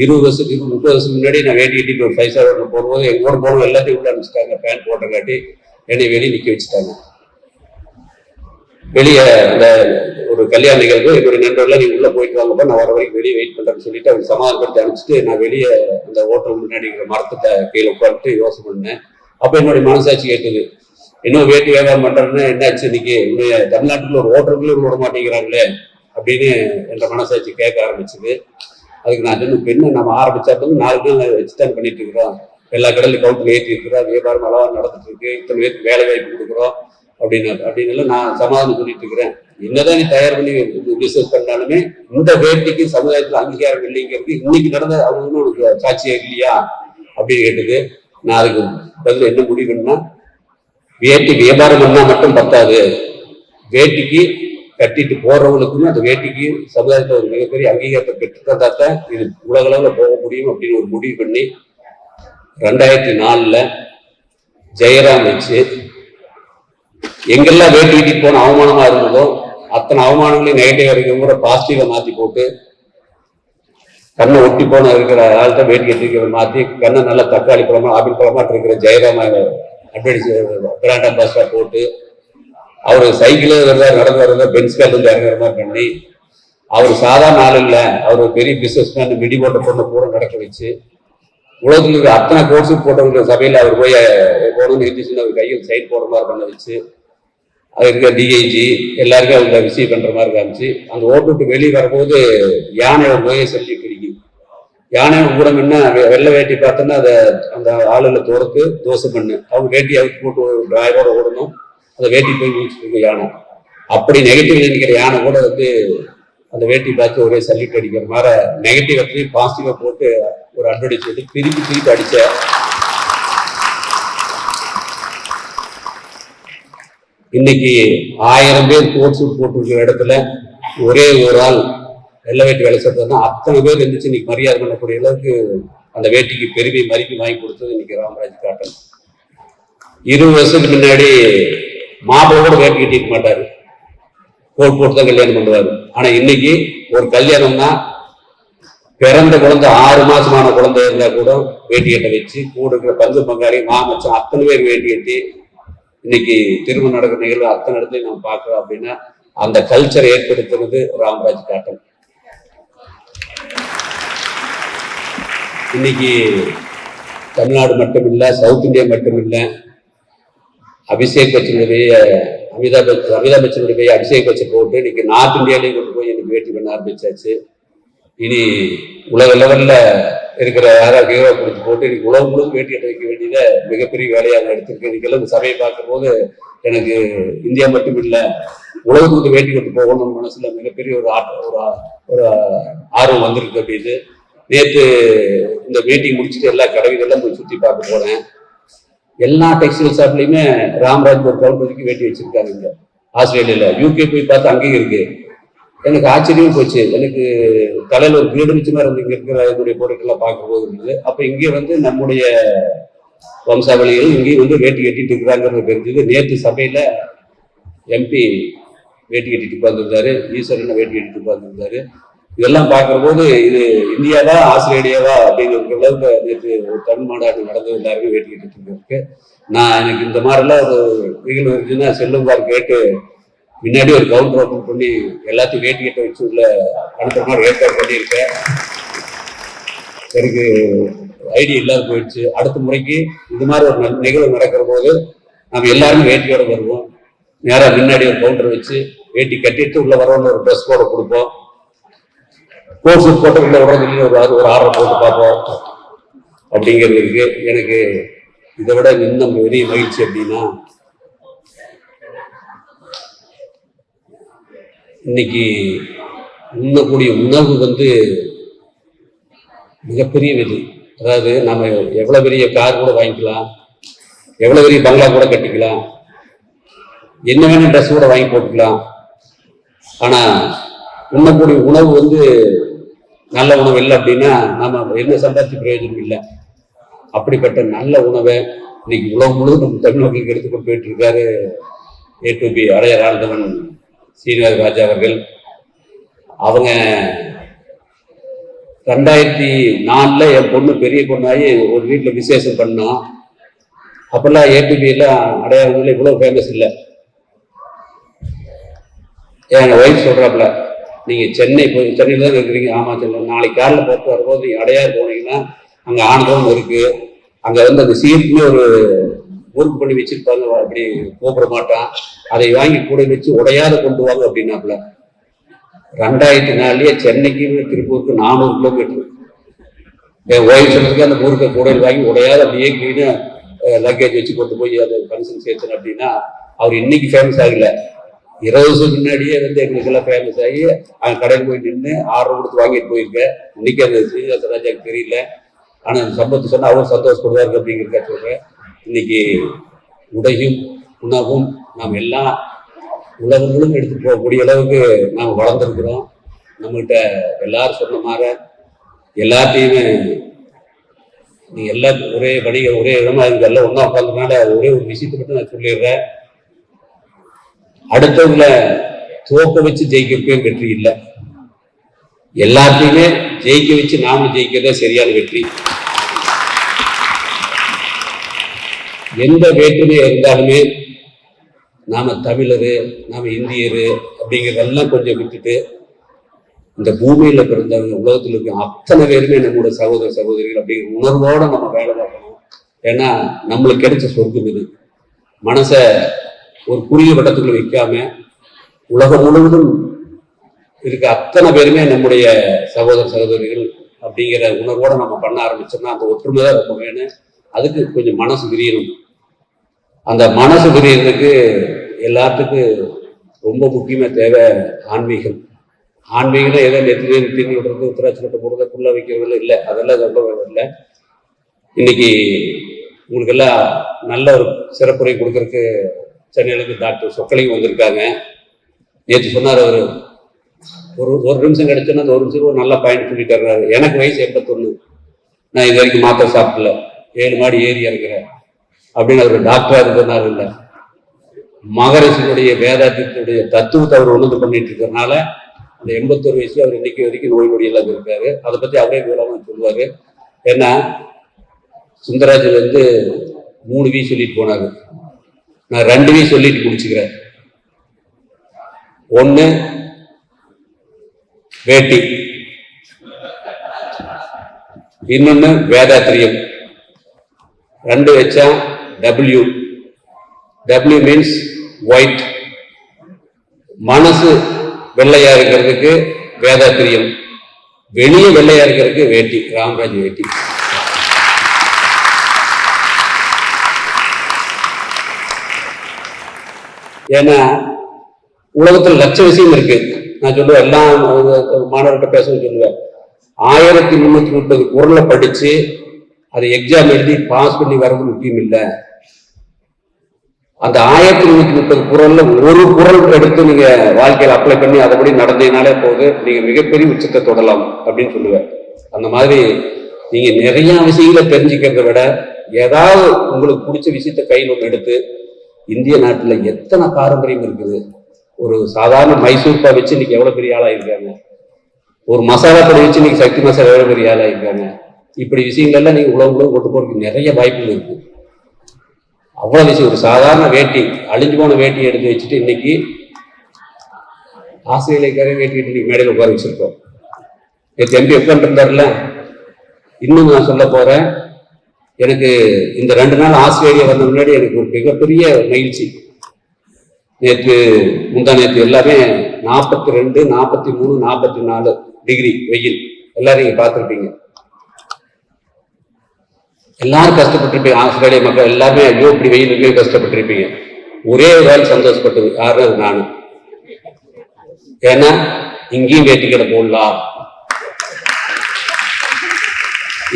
20 வருஷத்துக்கு 30 வருஷம் முன்னாடி நான் வேட்டி கட்டிட்டு ஒரு 5 ஸ்டார் ஹோட்டல் போகும்போது எங்கூட போனவங்க எல்லாத்தையும் உள்ள அனுப்பிச்சிட்டாங்க. பேண்ட் போட்ட காட்டி என்னை வெளியே நிக்க வச்சுட்டாங்க. வெளியே அந்த ஒரு கல்யாண நிகழ்வு என்னுடைய நண்பர்கள் நீங்க உள்ள போயிட்டு வாங்கப்போ நான் வர வரைக்கும் வெளியே வெயிட் பண்றேன்னு சொல்லிட்டு அவர் சமாதானப்படுத்தி அனுப்பிச்சிட்டு நான் வெளியே அந்த ஹோட்டல் முன்னாடி மரத்தை கீழே உட்காந்துட்டு யோசனை பண்ணேன். அப்ப என்னுடைய மனசாட்சி கேட்டது, இன்னும் வேட்டி வியாபாரம் பண்றேன்னு என்னாச்சு இன்னைக்கு தமிழ்நாட்டுக்குள்ள ஒரு ஹோட்டலுக்குள்ளே விட மாட்டேங்கிறாங்களே அப்படின்னு என்ற மனசாட்சி கேட்க ஆரம்பிச்சது. அதுக்கு நான் இன்னும் பெண்ணை நம்ம ஆரம்பிச்சாலும் 4 நாள் வச்சுதான் பண்ணிட்டு இருக்கிறோம். எல்லா கடையிலும் கவுண்டர்ல ஏற்றி இருக்கிறோம், வியாபாரம் அளவா நடந்துட்டு இருக்கு, இத்தனை பேருக்கு வேலை வாய்ப்பு கொடுக்குறோம் அப்படின்னு நான் சமாதானம் சொல்லிட்டு இருக்கிறேன். என்னதான் நீ தயார் பண்ணி பிசினஸ் பண்ணாலுமே இந்த வேட்டிக்கு சமுதாயத்துல அங்கீகாரம் இல்லைங்கிறது இன்னைக்கு நடந்த அவங்க உனக்கு சாட்சியா இல்லையா அப்படின்னு கேட்டது. நான் அதுக்கு பதில் என்ன முடிவு பண்ணா, வேட்டி வியாபாரம் பண்ணா மட்டும் பத்தாது, வேட்டிக்கு கட்டிட்டு போறவங்களுக்குமே அந்த வேட்டிக்கு சமுதாயத்தை ஒரு மிகப்பெரிய அங்கீகாரத்தை பெற்றுதான் இது உலக அளவில் போக முடியும் அப்படின்னு ஒரு முடிவு பண்ணி 2004 ஜெயராம் வச்சு எங்கெல்லாம் வேட்டி கட்டிட்டு போன அவமானமா இருந்ததோ அத்தனை அவமானங்களையும் நெகட்டிவா இருக்கிற பாசிட்டிவா மாத்தி போட்டு கண்ணை ஒட்டி போன இருக்கிற ஆள்கிட்ட வேட்டி கட்டிருக்கிற மாத்தி கண்ணை நல்லா தக்காளி பழமா ஆப்பிள் பழமாட்டு இருக்கிற ஜெயராம அட்வர்டைஸ் பிராண்ட் அம்பாசிடரா போட்டு அவரு சைக்கிள் வருதா நடந்து வர்றதா பென்ஸ் கார்டு இறங்குற மாதிரி பண்ணி அவர் சாதாரண ஆள் இல்லை, அவர் பெரிய பிசினஸ் மேன் மிடி போட்ட பொண்ணை கூட நடக்க வச்சு உலகத்தில் இருக்கிற அத்தனை கோர்ஸு போட்டவங்க சபையில் அவர் போய் போகணும்னு இருந்துச்சுன்னு அவர் கையில் சைட் போடுற மாதிரி பண்ண வச்சு அது இருக்க டிஐஜி எல்லாருக்கும் அவங்க ரிசீவ் பண்ற மாதிரி காமிச்சு அந்த ஓட்டு வெளியே வரும்போது யானையோட நோயை சொல்லி பிடிக்கும். யானையோட கூட என்ன வெள்ளை வேட்டி பார்த்தோன்னா அதை அந்த ஆளுல தோறுத்து தோசை பண்ணு அவங்க வேட்டி அவுத்து போட்டு ஒரு டிரைவரோட ஓடணும், அந்த வேட்டி போய் முடிச்சுட்டு இருக்கு யானை. அப்படி நெகட்டிவ் நினைக்கிற யானை கூட அந்த வேட்டி பார்த்து ஒரே சல்யூட் அடிக்கிற மாதிரி நெகட்டிவ் இடத்துலையும் பாசிட்டிவா போட்டு ஒரு அட்வர்டைஸ் போட்டு திருப்பி அடிச்ச இன்னைக்கு 1000 பேர் கோட் சூட் போட்டுருக்கிற இடத்துல ஒரே ஒரு ஆள் வெள்ளை வேட்டி வேலை செய்யறதுனா அத்தனை பேர் இருந்துச்சு இன்னைக்கு மரியாதை பண்ணக்கூடிய அளவுக்கு அந்த வேட்டிக்கு பெருமை மதிப்பு வாங்கி கொடுத்தது இன்னைக்கு ராமராஜ் காட்டன். 20 வருஷத்துக்கு முன்னாடி மாப்பிள்ளை கூட வேட்டி கட்டிக்க மாட்டாரு, கோட் போட்டு தான் கல்யாணம் பண்ணுவாரு. ஆனா இன்னைக்கு ஒரு கல்யாணம்னா பிறந்த குழந்தை 6 மாசமான குழந்தை இருந்தா கூட வேட்டி கட்ட வச்சு கூட இருக்கிற பங்கு பங்காளி மாமச்சம் அத்தனை பேர் வேட்டி கட்டி இன்னைக்கு திருமணம் நடக்கிற நிகழ்வு அத்தனை இடத்துலையும் நம்ம பார்க்கிறோம். அப்படின்னா அந்த கல்ச்சரை ஏற்படுத்துறது ராமராஜ் காட்டன். இன்னைக்கு தமிழ்நாடு மட்டும் இல்லை, சவுத் இந்தியா மட்டும் இல்லை, அபிஷேக் பச்சனுடைய அமிதாப் பச்சனுடைய அபிஷேக் பச்சன் போட்டு இன்னைக்கு நார்த் இந்தியாலையும் கொண்டு போய் இன்னைக்கு வேட்டி பண்ண ஆரம்பிச்சாச்சு. இனி உலக லெவல்ல இருக்கிற யாராவது ஹீரோ பிடிச்சி போட்டு இன்னைக்கு உலகம் முழுவதும் வேட்டி கட்ட வைக்க வேண்டியத மிகப்பெரிய வேலையாக எடுத்திருக்கு. இன்னைக்கெல்லாம் இந்த சபையை பார்க்கும் போது எனக்கு இந்தியா மட்டும் இல்லை உலகத்துக்கு வேட்டி கட்டு போகணும்னு மனசுல மிகப்பெரிய ஒரு ஆர்வம் வந்திருக்கு. அப்படின்னு நேற்று இந்த மீட்டிங் முடிச்சுட்டு எல்லா கடைகளெல்லாம் போய் சுற்றி பார்க்க போனேன். எல்லா டெக்ஸ்டைல் ஷாப்லையுமே ராமராஜ் ஒரு கவுண்டருக்கு வேட்டி வச்சிருக்காங்க. இங்க ஆஸ்திரேலியால யூகே போய் பார்த்தா அங்கேயும் இருக்கு. எனக்கு ஆச்சரியம் போச்சு. எனக்கு தலையில் ஒரு வீடு நிச்சயமா இருந்து இங்கே இருக்கிற என்னுடைய பொருட்கள்லாம் பார்க்கும்போது இருந்தது. அப்போ இங்கே வந்து நம்முடைய வம்சாவளிகள் இங்கேயும் வந்து வேட்டி கட்டிட்டு இருக்கிறாங்கிறது தெரிஞ்சது. நேற்று சபையில் எம்பி வேட்டி கட்டிட்டு உட்கார்ந்துருந்தாரு, ஈஸ்வரன் வேட்டி கட்டிட்டு உட்கார்ந்துருந்தாரு. இதெல்லாம் பார்க்குற போது இது இந்தியாவா ஆஸ்திரேலியாவா அப்படிங்கிற அளவுக்கு நேற்று ஒரு தமிழ் மாநாடு நடந்தது. எல்லாருமே வேட்டி கட்டிட்டு இருக்கிறதுக்கு நான் எனக்கு இந்த மாதிரிலாம் ஒரு நிகழ்வு இருந்துச்சுன்னா செல்லும்பார் கேட்டு முன்னாடி ஒரு கவுண்டர் ஓப்பன் பண்ணி எல்லாத்தையும் வேட்டி கட்ட வச்சு உள்ள அனுப்புற மாதிரி ஏற்பாடு பண்ணியிருக்கேன். எனக்கு ஐடியா இல்லாத போயிடுச்சு. அடுத்த முறைக்கு இது மாதிரி ஒரு நிகழ்வு நடக்கிற போது நம்ம எல்லாருமே வேட்டியோட வருவோம். நேராக முன்னாடி ஒரு கவுண்டர் வச்சு வேட்டி கட்டிட்டு உள்ள வரவங்க ஒரு ட்ரெஸ் கோடை கொடுப்போம். கோர்ஸ் போட்டு உள்ள விடுறதுக்கு ஒரு ஆர்டர் போட்டு பார்ப்போம். அப்படிங்கிறது இருக்கு. எனக்கு இதை விட இன்னும் பெரிய மகிழ்ச்சி அப்படின்னா, இன்னைக்கு உண்ணக்கூடிய உணவு வந்து மிகப்பெரிய விதி. அதாவது நம்ம எவ்வளவு பெரிய கார் கூட வாங்கிக்கலாம், எவ்வளவு பெரிய பங்களா கூட கட்டிக்கலாம், என்ன வேணும் ட்ரெஸ் கூட வாங்கி போட்டுக்கலாம். ஆனா உண்ணக்கூடிய உணவு வந்து நல்ல உணவு இல்லை அப்படின்னா நம்ம என்ன சம்பாதிச்சு பிரயோஜனம் இல்லை. அப்படிப்பட்ட நல்ல உணவை இன்னைக்கு உலகம் முழுவதும் நம்ம தமிழர்களுக்கு எடுத்துக்கொண்டு போயிட்டு இருக்காரு A2B அடையார் ஆழ்ந்தவன் சீனிவாச ராஜா அவர்கள். அவங்க 2004 என் பொண்ணு பெரிய பொண்ணாகி ஒரு வீட்டில் விசேஷம் பண்ணோம். அப்பெல்லாம் A2B எல்லாம் அடையாளங்கள் இவ்வளோ ஃபேமஸ் இல்லை. என் ஒய்ஃப் சொல்கிறாப்புல, நீங்கள் சென்னையில் தான் இருக்கிறீங்க. ஆமாம் சென்னை. நாளைக்கு காலையில் போட்டு வரும்போது நீங்கள் அடையாறு போனீங்கன்னா அங்கே ஆனந்தம் இருக்குது. அங்கே வந்து அந்த சீருக்குமே ஒரு முறுக்கு பண்ணி வச்சிருப்பாங்க. அப்படி கூப்பிட மாட்டான். அதை வாங்கி கூட வச்சு உடையாத கொண்டு வாங்க அப்படின்னாப்புல. 2004 சென்னைக்கு திருப்பூருக்கு 400 கிலோமீட்டர். என் ஒய்ஃப் சொல்றதுக்கு அந்த முறுக்கை கூடையில் வாங்கி உடையாத அப்படியே கிளீனாக லக்கேஜ் வச்சு கொண்டு போய் அதை ஃபங்க்ஷன் சேர்த்தேன் அப்படின்னா அவர் இன்னைக்கு ஃபேமஸ் ஆகல. 20 வருஷம் முன்னாடியே வந்து எங்களுக்கெல்லாம் ஃபேமஸ் ஆகி அங்கே கடையில் போய் நின்று ஆர்டர் கொடுத்து வாங்கிட்டு போயிருக்கேன். இன்னைக்கு அந்த சீனிவாச ராஜாவுக்கு தெரியல. ஆனால் அந்த சம்பவத்தை சொன்னால் அவர் சந்தோஷப்படுவார்கள் அப்படிங்கிறத சொல்கிறேன். இன்னைக்கு உடையும் உணவும் நாம் எல்லாம் உலகங்களும் எடுத்துட்டு போகக்கூடிய அளவுக்கு நாம் வளர்ந்துருக்கிறோம். நம்மகிட்ட எல்லாரும் சொன்ன மாதிரி எல்லாத்தையுமே நீ எல்லாம் ஒரே வணிக ஒரே இடமா இருக்கு, எல்லாம் ஒன்றா உட்காந்துனால ஒரே ஒரு விஷயத்தை மட்டும் நான் சொல்லிடுறேன். அடுத்தவங்கள தோக்க வச்சு ஜெயிக்கிறப்பே வெற்றி இல்லை. எல்லாத்தையுமே ஜெயிக்க வச்சு நாம ஜெயிக்கிறதே சரியான வெற்றி. எந்த வேற்றுமையா இருந்தாலுமே நாம தமிழரு, நாம இந்தியரு அப்படிங்கிறதெல்லாம் கொஞ்சம் விட்டுட்டு இந்த பூமியில பிறந்தவங்க உலகத்தில் இருக்க அத்தனை பேருமே நம்மளோட சகோதர சகோதரிகள் அப்படிங்கிற உணர்வோட நம்ம வேலை பார்க்கணும். ஏன்னா நம்மளுக்கு கிடைச்ச சொர்க்கம் இது. மனசை ஒரு குறுகிய வட்டத்துக்குள்ள வைக்காம உலகம் முழுவதும் இருக்க அத்தனை பேருமே நம்முடைய சகோதர சகோதரிகள் அப்படிங்கிற உணர்வோட நம்ம பண்ண ஆரம்பிச்சோம்னா அந்த ஒற்றுமை தான் ரொம்ப வேணும். அதுக்கு கொஞ்சம் மனசு விரியணும். அந்த மனசு விரியறதுக்கு எல்லாத்துக்கும் ரொம்ப முக்கியமா தேவை ஆன்மீகம். ஆன்மீகம் ஏதோ நெத்திலே தீனி விடுறது, உத்தராட்சத்தை போடுறது, புள்ள வைக்கிறது இல்லை. அதெல்லாம் ரொம்ப இல்லை. இன்னைக்கு உங்களுக்கு எல்லாம் நல்ல ஒரு சிறப்புரை கொடுக்கறதுக்கு சென்னையிலேருந்து டாக்டர் சொக்கலிங்கம் வந்திருக்காங்க. நேற்று சொன்னார் அவர், ஒரு நிமிஷம் கிடைச்சோன்னா அந்த ஒரு நிமிஷம் நல்லா பயன் சொல்லிட்டு இருக்காரு. எனக்கு வயசு 81. நான் இது வரைக்கும் மாத்திரை சாப்பிடல, 7 மாடி ஏறி இருக்கிறேன் அப்படின்னு அவர் டாக்டராக இருக்கிறனால இல்லை, மகரிஷியுடைய வேதாத்தினுடைய தத்துவத்தை அவர் உணர்ந்து பண்ணிட்டு இருக்கிறதுனால அந்த 81 வயசுல அவர் இன்னைக்கு வரைக்கும் நோய் நொடி எல்லாம் இருக்காரு. அதை பத்தி அவரே விவரமா சொல்லுவாரு. ஏன்னா சுந்தராஜன் வந்து 3 வீ சொல்லிட்டு போனாரு. நான் 2 வீ சொல்லிட்டு முடிச்சுக்கிறேன். 1 வேட்டி, இன்னொன்னு வேதாத்திரியம். 2 வச்சா W மீன்ஸ் ஒயிட். மனசு வெள்ளையா இருக்கிறதுக்கு வேதாத்திரியம், வெளியே வெள்ளையா இருக்கிறதுக்கு வேட்டி, ராமராஜ் வேட்டி. ஏன்னா உலகத்தில் லட்ச விஷயம் இருக்கு. நான் சொல்லுவேன், எல்லாம் மாணவர்கிட்ட பேச சொல்லுவேன், 1330 குறளை படிச்சு அதை எக்ஸாம் எழுதி பாஸ் பண்ணி வர்றது முக்கியம் இல்லை. அந்த 1130 குறள்ல ஒரு குறள் எடுத்து நீங்க வாழ்க்கையில அப்ளை பண்ணி அதபடி நடந்தீங்கனாலே போது நீங்க மிகப்பெரிய உச்சத்தை தொடலாம் அப்படின்னு சொல்லுவேன். அந்த மாதிரி நீங்க நிறைய விஷயங்களை தெரிஞ்சுக்கிறத விட ஏதாவது உங்களுக்கு பிடிச்ச விஷயத்த கையில் ஒன்று எடுத்து, இந்திய நாட்டுல எத்தனை பாரம்பரியம் இருக்குது. ஒரு சாதாரண மைசூர்பா வச்சு இன்னைக்கு எவ்வளவு பெரிய ஆளா இருக்காங்க, ஒரு மசாலா பொடி வச்சு இன்னைக்கு சக்தி மசாலா எவ்வளவு பெரிய ஆளா இருக்காங்க. இப்படி விஷயங்கள் எல்லாம் நீங்க உலகம் கொண்டு போறதுக்கு நிறைய வாய்ப்புகள் இருக்கு. அவ்வளவு விஷயம். ஒரு சாதாரண வேட்டி, அழிஞ்சு போன வேட்டியை எடுத்து வச்சுட்டு இன்னைக்கு ஆஸ்திரேலியாக்காரே வேட்டிட்டு இன்னைக்கு மேடையில் உட்கார வச்சிருக்கோம். எம்பி உட்காந்துருந்தாருல. இன்னும் நான் சொல்ல போறேன், எனக்கு இந்த 2 நாள் ஆஸ்திரேலியா வந்த முன்னாடி எனக்கு ஒரு மிகப்பெரிய மகிழ்ச்சி. முந்தா நேற்று எல்லாமே 42, 43, 44 டிகிரி வெயில் எல்லாரும் நீங்க பார்த்துருப்பீங்க. எல்லாரும் கஷ்டப்பட்டிருப்பீங்க. ஆஸ்திரேலிய மக்கள் எல்லாருமே ஐயோ இப்படி வெயில் இருக்கு கஷ்டப்பட்டிருப்பீங்க. ஒரே ஒரு வேலை சந்தோஷப்பட்டது யாரு? நானு. ஏன்னா இங்கேயும் வேட்டி கடை போடலாம்,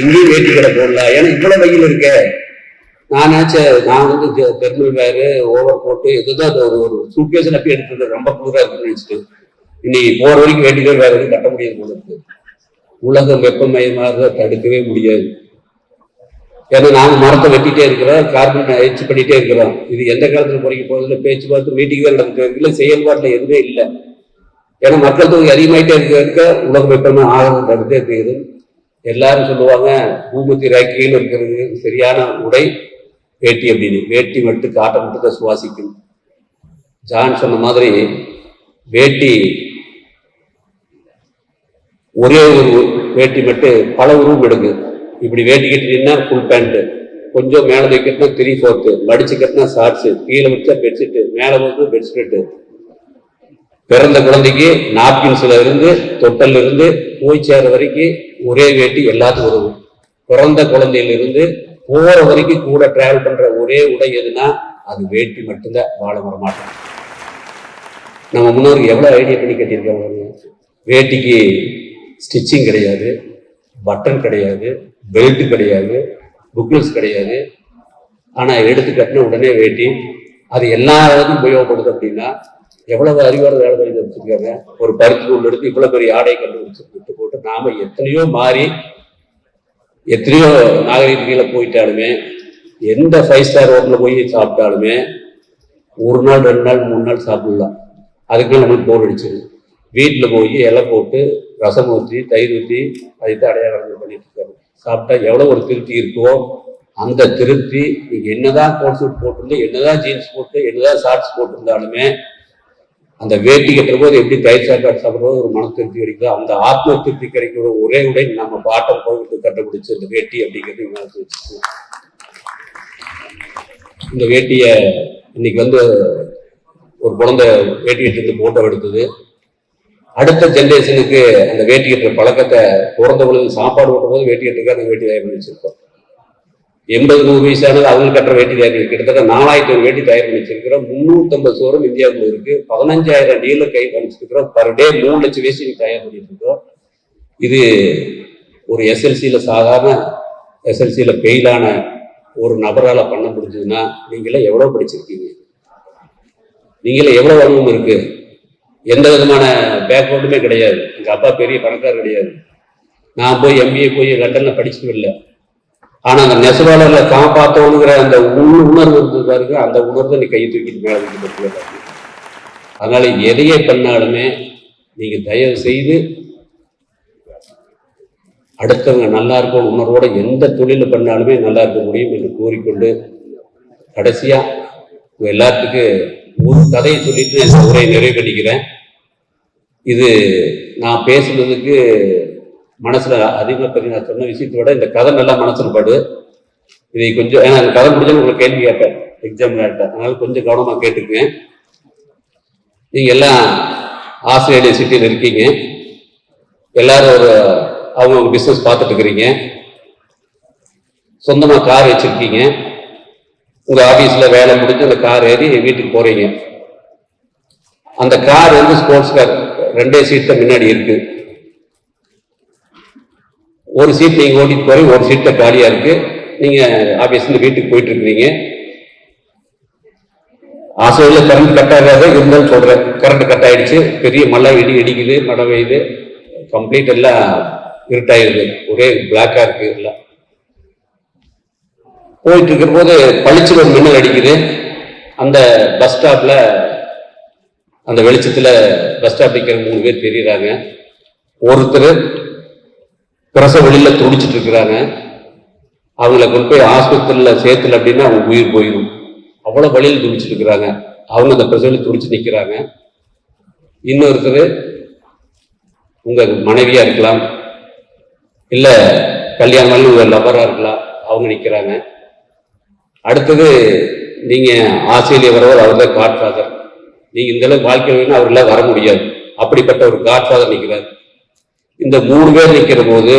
இங்கேயும் வேட்டி கடை போடலாம். ஏன்னா இவ்வளவு வெயில் இருக்க. நான் நினைச்சேன், நான் தெர்மல் வேறு ஓவர் போட்டு இதுதான் ஒரு சூட்கேஸ் நப்பி எடுத்தது ரொம்ப குளிரா இருக்குன்னு நினைச்சிட்டு இன்னைக்கு போற வரைக்கும் வேட்டி வேற எதுவும் கட்ட முடியாது போல இருக்கு. உலகம் வெப்பமயமாக தடுக்கவே முடியாது. ஏன்னா நாங்கள் மரத்தை வெட்டிட்டே இருக்கிறோம், கார்பன் எச்சு பண்ணிட்டே இருக்கிறோம். இது எந்த காலத்துல குறைக்க போதில்லை, பேச்சுவார்த்தை மீட்டிங் தான் நடந்துட்டு செயல்பாட்டில் எதுவுமே இல்லை. ஏன்னா மக்கள் தொகை அதிகமாயிட்டே இருக்க உலக வெப்பமே ஆகிறது தடுத்தே இருக்குது. எல்லாரும் சொல்லுவாங்க பூமத்தி ராக்கியில் இருக்கிறது சரியான உடை வேட்டி அப்படின்னு. வேட்டி மட்டும் காட்டை மட்டும் தான் சுவாசிக்கும். ஜான் சொன்ன மாதிரி வேட்டி ஒரே ஒரு வேட்டி மட்டும் பல உருவம் எடுக்கு. இப்படி வேட்டி கட்டினா ஃபுல் பேண்ட், கொஞ்சம் மேலே வைக்கட்டினா 3/4, மடிச்சு கட்டினா ஷார்ட்ஸு, கீழே வச்சா பெட்ஷீட்டு, மேலே வந்து பெட்ஷீட்டு. பிறந்த குழந்தைக்கு நாப்கின்ஸ்ல இருந்து தொட்டல்ல இருந்து போய் சேர வரைக்கும் ஒரே வேட்டி எல்லாத்துக்கும் உதவும். பிறந்த குழந்தையிலிருந்து போற வரைக்கும் கூட டிராவல் பண்ற ஒரே உடை எதுனா அது வேட்டி மட்டும்தான். வாழ வர மாட்டோம். நம்ம முன்னோருக்கு எவ்வளவு ஐடியா பண்ணி கட்டியிருக்காங்க. வேட்டிக்கு ஸ்டிச்சிங் கிடையாது, பட்டன் கிடையாது, பெல்ட் கிடையாது, புக்லஸ் கிடையாது. ஆனா எடுத்து கட்டின உடனே வேட்டி. அது எல்லாருக்கும் உபயோகப்படுது. அப்படின்னா எவ்வளவு அறிவான வேலை பண்ணி வச்சிருக்காங்க. ஒரு பருத்தி நூல் எடுத்து இவ்வளவு பெரிய ஆடையை கண்டுபிடிச்சு போட்டு நாம எத்தனையோ மாறி எத்தனையோ நாகரீகங்கள போயிட்டாலுமே, எந்த 5 ஸ்டார் ஹோட்டல்ல போய் சாப்பிட்டாலுமே 1 நாள் 2 நாள் 3 நாள் சாப்பிடலாம். அதுக்கு நம்மளுக்கு போர் அடிச்சிருது. வீட்டில் போய் இலை போட்டு ரசம் ஊற்றி தயிர் ஊற்றி அதுக்கு அடையாளம் பண்ணிட்டு இருக்காங்க. சாப்பிட்டா எவ்வளோ ஒரு திருப்தி இருக்கோ அந்த திருப்தி நீங்கள் என்னதான் கோட் சூட் போட்டிருந்து, என்னதான் ஜீன்ஸ் போட்டு, என்னதான் ஷார்ட்ஸ் போட்டிருந்தாலுமே அந்த வேட்டி கட்டுற போது எப்படி தயிர் சாப்பாடு சாப்பிட்றது ஒரு மன திருப்தி கிடைக்குதோ அந்த ஆத்ம திருப்தி கிடைக்கிற ஒரே உடை நம்ம பாட்டம் கோவிலுக்கு கண்டுபிடிச்சு இந்த வேட்டி அப்படிங்கிறது மனசு வச்சுக்கோங்க. இந்த வேட்டியை இன்னைக்கு வந்து ஒரு குழந்தை வேட்டி கட்டிட்டு போட்டோ எடுத்தது. அடுத்த ஜென்ரேஷனுக்கு அந்த வேட்டி கட்டுற பழக்கத்தை பிறந்த பொழுது சாப்பாடு ஓட்டும் போது வேட்டி கட்டுறதுக்கு அந்த வேட்டி தயார் பண்ணி வச்சிருக்கோம். 80-100 வயசானது அவங்க கட்டுற வேட்டி தயார் பண்ணி கிட்டத்தட்ட 4000 வேட்டி தயார் பண்ணி வச்சிருக்கிறோம். 350 ஷோரூம் இந்தியாவில் இருக்கு. 15000 டீலர் கை பண்ணிச்சிருக்கிறோம். பர் டே 3 லட்சம் வேஷ்டி தயார் பண்ணிட்டு இருக்கோம். இது ஒரு எஸ்எல்சியில சாதாரண எஸ்எல்சியில ஃபெயிலான ஒரு நபரால பண்ண முடிஞ்சதுன்னா நீங்களே எவ்வளவு படிச்சிருக்கீங்க, நீங்களே எவ்வளவு அனுபவம் இருக்கு. எந்த விதமான பேக்ரவுண்டுமே கிடையாது. எங்க அப்பா பெரிய பணக்காரர் கிடையாது. நான் போய் எம்பிஏ போய் லண்டன்ல படிச்சுட்டு இல்லை. ஆனா அந்த நெசவாளர்ல காப்பாற்றணுங்கிற அந்த உணர்வு இருந்து பாருங்க, அந்த உணர்வை நீ கையை தூக்கிட்டு மேலே வைக்க. அதனால எதையே பண்ணாலுமே நீங்க தயவு செய்து அடுத்தவங்க நல்லா இருக்கும் உணர்வோட எந்த தொழில் பண்ணாலுமே நல்லா இருக்க முடியும் என்று கூறிக்கொண்டு கடைசியா எல்லாத்துக்கு ஒரு கதையை சொல்லிட்டு இந்த உரையை நிறைவு பண்ணிக்கிறேன். இது நான் பேசுனதுக்கு மனசுல அதிகமாக பற்றி நான் சொன்ன விஷயத்தை விட இந்த கதை நல்லா மனசுல படு. இதை கொஞ்சம் ஏன்னா அந்த கதை முடிஞ்சு உங்களுக்கு கேள்வி கேட்டேன், எக்ஸாம் கேட்டேன். அதனால கொஞ்சம் கவனமா கேட்டுக்குவேன். நீங்க எல்லாம் ஆஸ்திரேலியா சிட்டியில் இருக்கீங்க. எல்லாரும் ஒரு அவங்க பிசினஸ் பார்த்துட்டு இருக்கிறீங்க. சொந்தமா கார் வச்சிருக்கீங்க. உங்க ஆபீஸ்ல வேலை முடிஞ்சு அந்த கார் ஏறி வீட்டுக்கு போறீங்க. அந்த கார் வந்து ஸ்போர்ட்ஸ் கார், 2 சீட் தான் முன்னாடி இருக்கு. ஒரு சீட் நீங்க ஓட்டிட்டு போறீங்க, ஒரு சீட்ல காலியா இருக்கு. நீங்க ஆபீஸ்ல வீட்டுக்கு போயிட்டு இருக்கிறீங்க. ஆஸ்திரேலியா கரண்ட் கட் ஆகாத இருந்தாலும் சொல்றேன், கரண்ட் கட் ஆயிடுச்சு. பெரிய மழை இடிக்குது, மழை பெய்யுது, கம்ப்ளீட் எல்லாம் இருட்டாயிருது, ஒரே பிளாக்கா இருக்கு. எல்லாம் போயிட்டு இருக்கிற போது பளிச்சு ஒரு மின்னல் அடிக்குது. அந்த பஸ் ஸ்டாப்ல அந்த வெளிச்சத்துல பஸ் ஸ்டாப் நிற்கிற 3 பேர் தெரியுறாங்க. ஒருத்தர் பிரசவ வெளியில துடிச்சிட்டு இருக்கிறாங்க. அவங்களை கொண்டு போய் ஆஸ்பத்திரியில் சேர்த்துல அப்படின்னா அவங்க உயிர் போயிடும். அவ்வளவு வழியில் துடிச்சிட்டு இருக்கிறாங்க. அவங்க அந்த பிரசவ துடிச்சு நிற்கிறாங்க. இன்னொருத்தர் உங்க மனைவியா இருக்கலாம், இல்ல கல்யாணம் உங்க லவரா இருக்கலாம், அவங்க நிற்கிறாங்க. அடுத்தது நீங்க ஆஸ்திரேலியா வரவர், அவர் தான் காட்ஃபாதர். நீங்க இந்த அளவுக்கு வாழ்க்கை வேணும் அவர்களால் வர முடியாது. அப்படிப்பட்ட ஒரு காட்ஃபாதர் நிற்கிறார். இந்த 3 பேர் நிற்கிற போது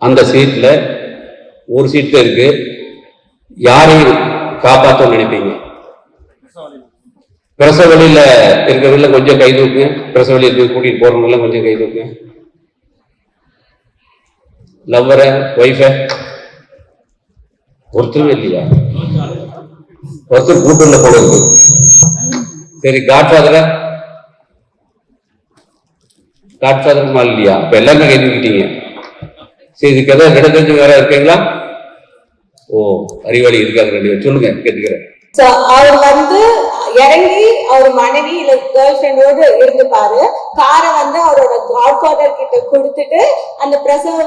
அந்த சீட்ல ஒரு சீட்ல இருக்கு. யாரையும் காப்பாற்றணும்னு நினைப்பீங்க? பிரசவ வழியில இருக்கிறவங்கள கொஞ்சம் கை தூக்குங்க. பிரசவ வழியில் கூட்டிட்டு போறவங்க கொஞ்சம் கை தூக்குங்க. லவ்வர ஒய்ஃப ஒருத்தரும் இல்லையா? ஒருத்தர் கூட்டுள்ள போல இருக்கு. சரி, காட்ஃபாதர இல்லையா? இப்ப எல்லாருமே கை தூக்கிட்டீங்க. சரி, இதுக்கு ஏதாவது விட தெரிஞ்சு வேற இருக்கீங்களா? ஓ, அறிவாளி இருக்காங்க 2 பேர். சொல்லுங்க, கேட்டுக்கிறேன். அவர் இறங்கி அவர் மனைவி இல்ல கேர்ள் ஃப்ரெண்டோடு இருந்துப்பாரு. காரை அவரோட காட்ஃபாதர் கிட்ட கொடுத்துட்டு அந்த பிரசவ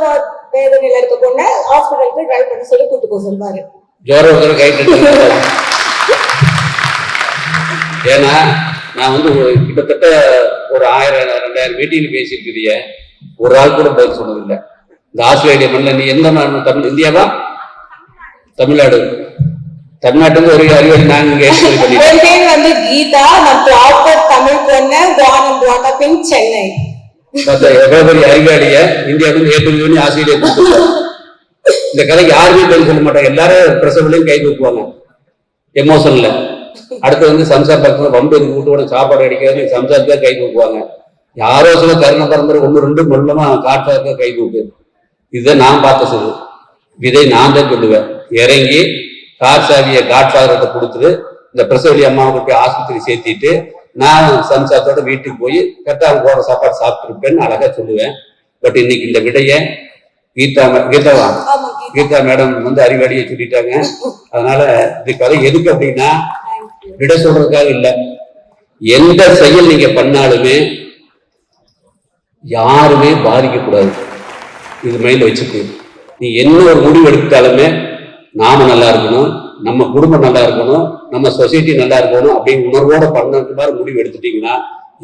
வேதனையில இருக்க பொண்ண ஹாஸ்பிட்டலுக்கு டிரைவ் பண்ண சொல்லி கூட்டு போக சொல்வாரு. ஜோரம் கை ஏன்னா நான் கிட்டத்தட்ட ஒரு 1000-2000 மீட்டிங்ல பேசியிருக்கிறீங்க. ஒரு ஆள் கூட பதில் சொன்னதில்லை. இந்த ஆஸ்திரேலியா மண்ணில் நீ எந்த தமிழ் இந்தியாவா? தமிழ்நாடு. தமிழ்நாட்டுக்கு ஒரு அறிவாளி நாங்க கீதா. நான் ப்ராப்பர் தமிழ் பொண்ணு, born and brought up in Chennai. எவ்வளவு அறிவாளிய இந்தியாவுக்கு ஏற்று ஆஸ்திரேலியா. இந்த கதைக்கு யாருமே பதில் சொல்ல மாட்டாங்க. எல்லாரும் பிரசவலையும் கை தூக்குவாங்க எமோஷன்ல. அடுத்து சம்சார் பக்கத்துல வம்பு கூட்டு சாப்பாடு அடிக்காது, சம்சாரத்துக்காக கை தூக்குவாங்க. யாரோ சொல்ல கருணை பரம்பரை 1-2 மூலமா காட்ஃபாதருக்காக கை தூக்கு. இதுதான் நான் பார்த்த சொல்லு. இதை நான் தான் சொல்லுவேன். இறங்கி கார் சாவியை காட்ஃபாதர்கிட்ட கொடுத்துட்டு இந்த பிரசவலி அம்மாவுக்கு போய் ஆஸ்பத்திரி சேர்த்திட்டு நான் சம்சாரத்தோட வீட்டுக்கு போய் கரெக்டாக போற சாப்பாடு சாப்பிட்டுருப்பேன்னு அழகா சொல்லுவேன். பட் இன்னைக்கு இந்த விடைய கீதா மேடம் அறிவாளியை சொல்லிட்டாங்க. அதனால இந்த கதை எதுக்கு அப்படின்னா விட சொல்றதுக்காக இல்ல. எந்த செயல் நீங்க பண்ணாலுமே யாருமே பாதிக்கக்கூடாது. இது மைண்ட்ல வச்சுக்கு. நீ என்ன ஒரு முடிவு எடுத்தாலுமே நாம நல்லா இருக்கணும், நம்ம குடும்பம் நல்லா இருக்கணும், நம்ம சொசைட்டி நல்லா இருக்கணும் அப்படின்னு உணர்வோட பண்ணது மாதிரி முடிவு எடுத்துட்டீங்கன்னா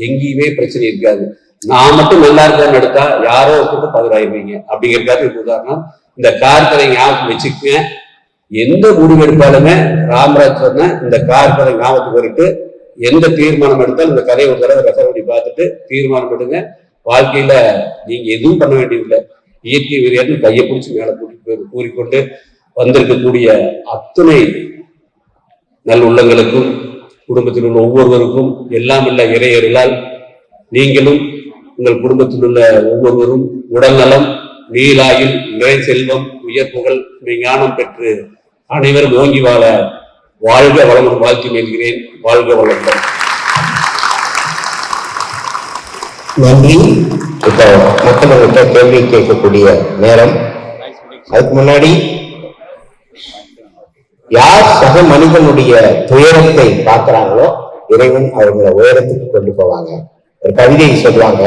எங்கேயுமே பிரச்சனை இருக்காது. நான் மட்டும் நல்லா இருக்கணும்னு எடுத்தா யாரோ கூட பதறாயிருவீங்க. அப்படிங்கிறதுக்காக உதாரணம் இந்த கார்கரை ஞாபகம் வச்சுக்கங்க. எந்த முடிவு எடுத்தாலுமே ராமராஜ் சொன்ன இந்த கார்கரை ஞாபகத்துக்கு வரைட்டு எந்த தீர்மானம் எடுத்தாலும் இந்த கதையை ஒரு தடவை ரெஃபர் பண்ணி பார்த்துட்டு தீர்மானம் எடுங்க. வாழ்க்கையில நீங்க எதுவும் பண்ண வேண்டியதில்லை. இயற்கை விளையாட்டு கையை பிடிச்சி மேல கூறிக்கொண்டு வந்திருக்கக்கூடிய அத்தனை நல்லுள்ளங்களுக்கும் குடும்பத்தில் உள்ள ஒவ்வொருவருக்கும் எல்லாம் உள்ள இறையர்களால் நீங்களும் உங்கள் குடும்பத்தில் உள்ள ஒவ்வொருவரும் உடல் நலம், நீலாயில், நிறை செல்வம், உயர் புகழ், ஞானம் பெற்று அனைவரும் ஓங்கி வாழ வாழ்க வளமுடன் வாழ்த்தி மேல்கிறேன். வாழ்க வளமுடன். நன்றி. இப்போ மக்கள்கிட்ட கேள்வி கேட்கக்கூடிய நேரம். அதுக்கு முன்னாடி யார் சக மனிதனுடைய துயரத்தை பார்க்கிறாங்களோ இறைவன் அவர்களை உயரத்துக்கு கொண்டு போவாங்க. ஒரு கவிதை சொல்லுவாங்க,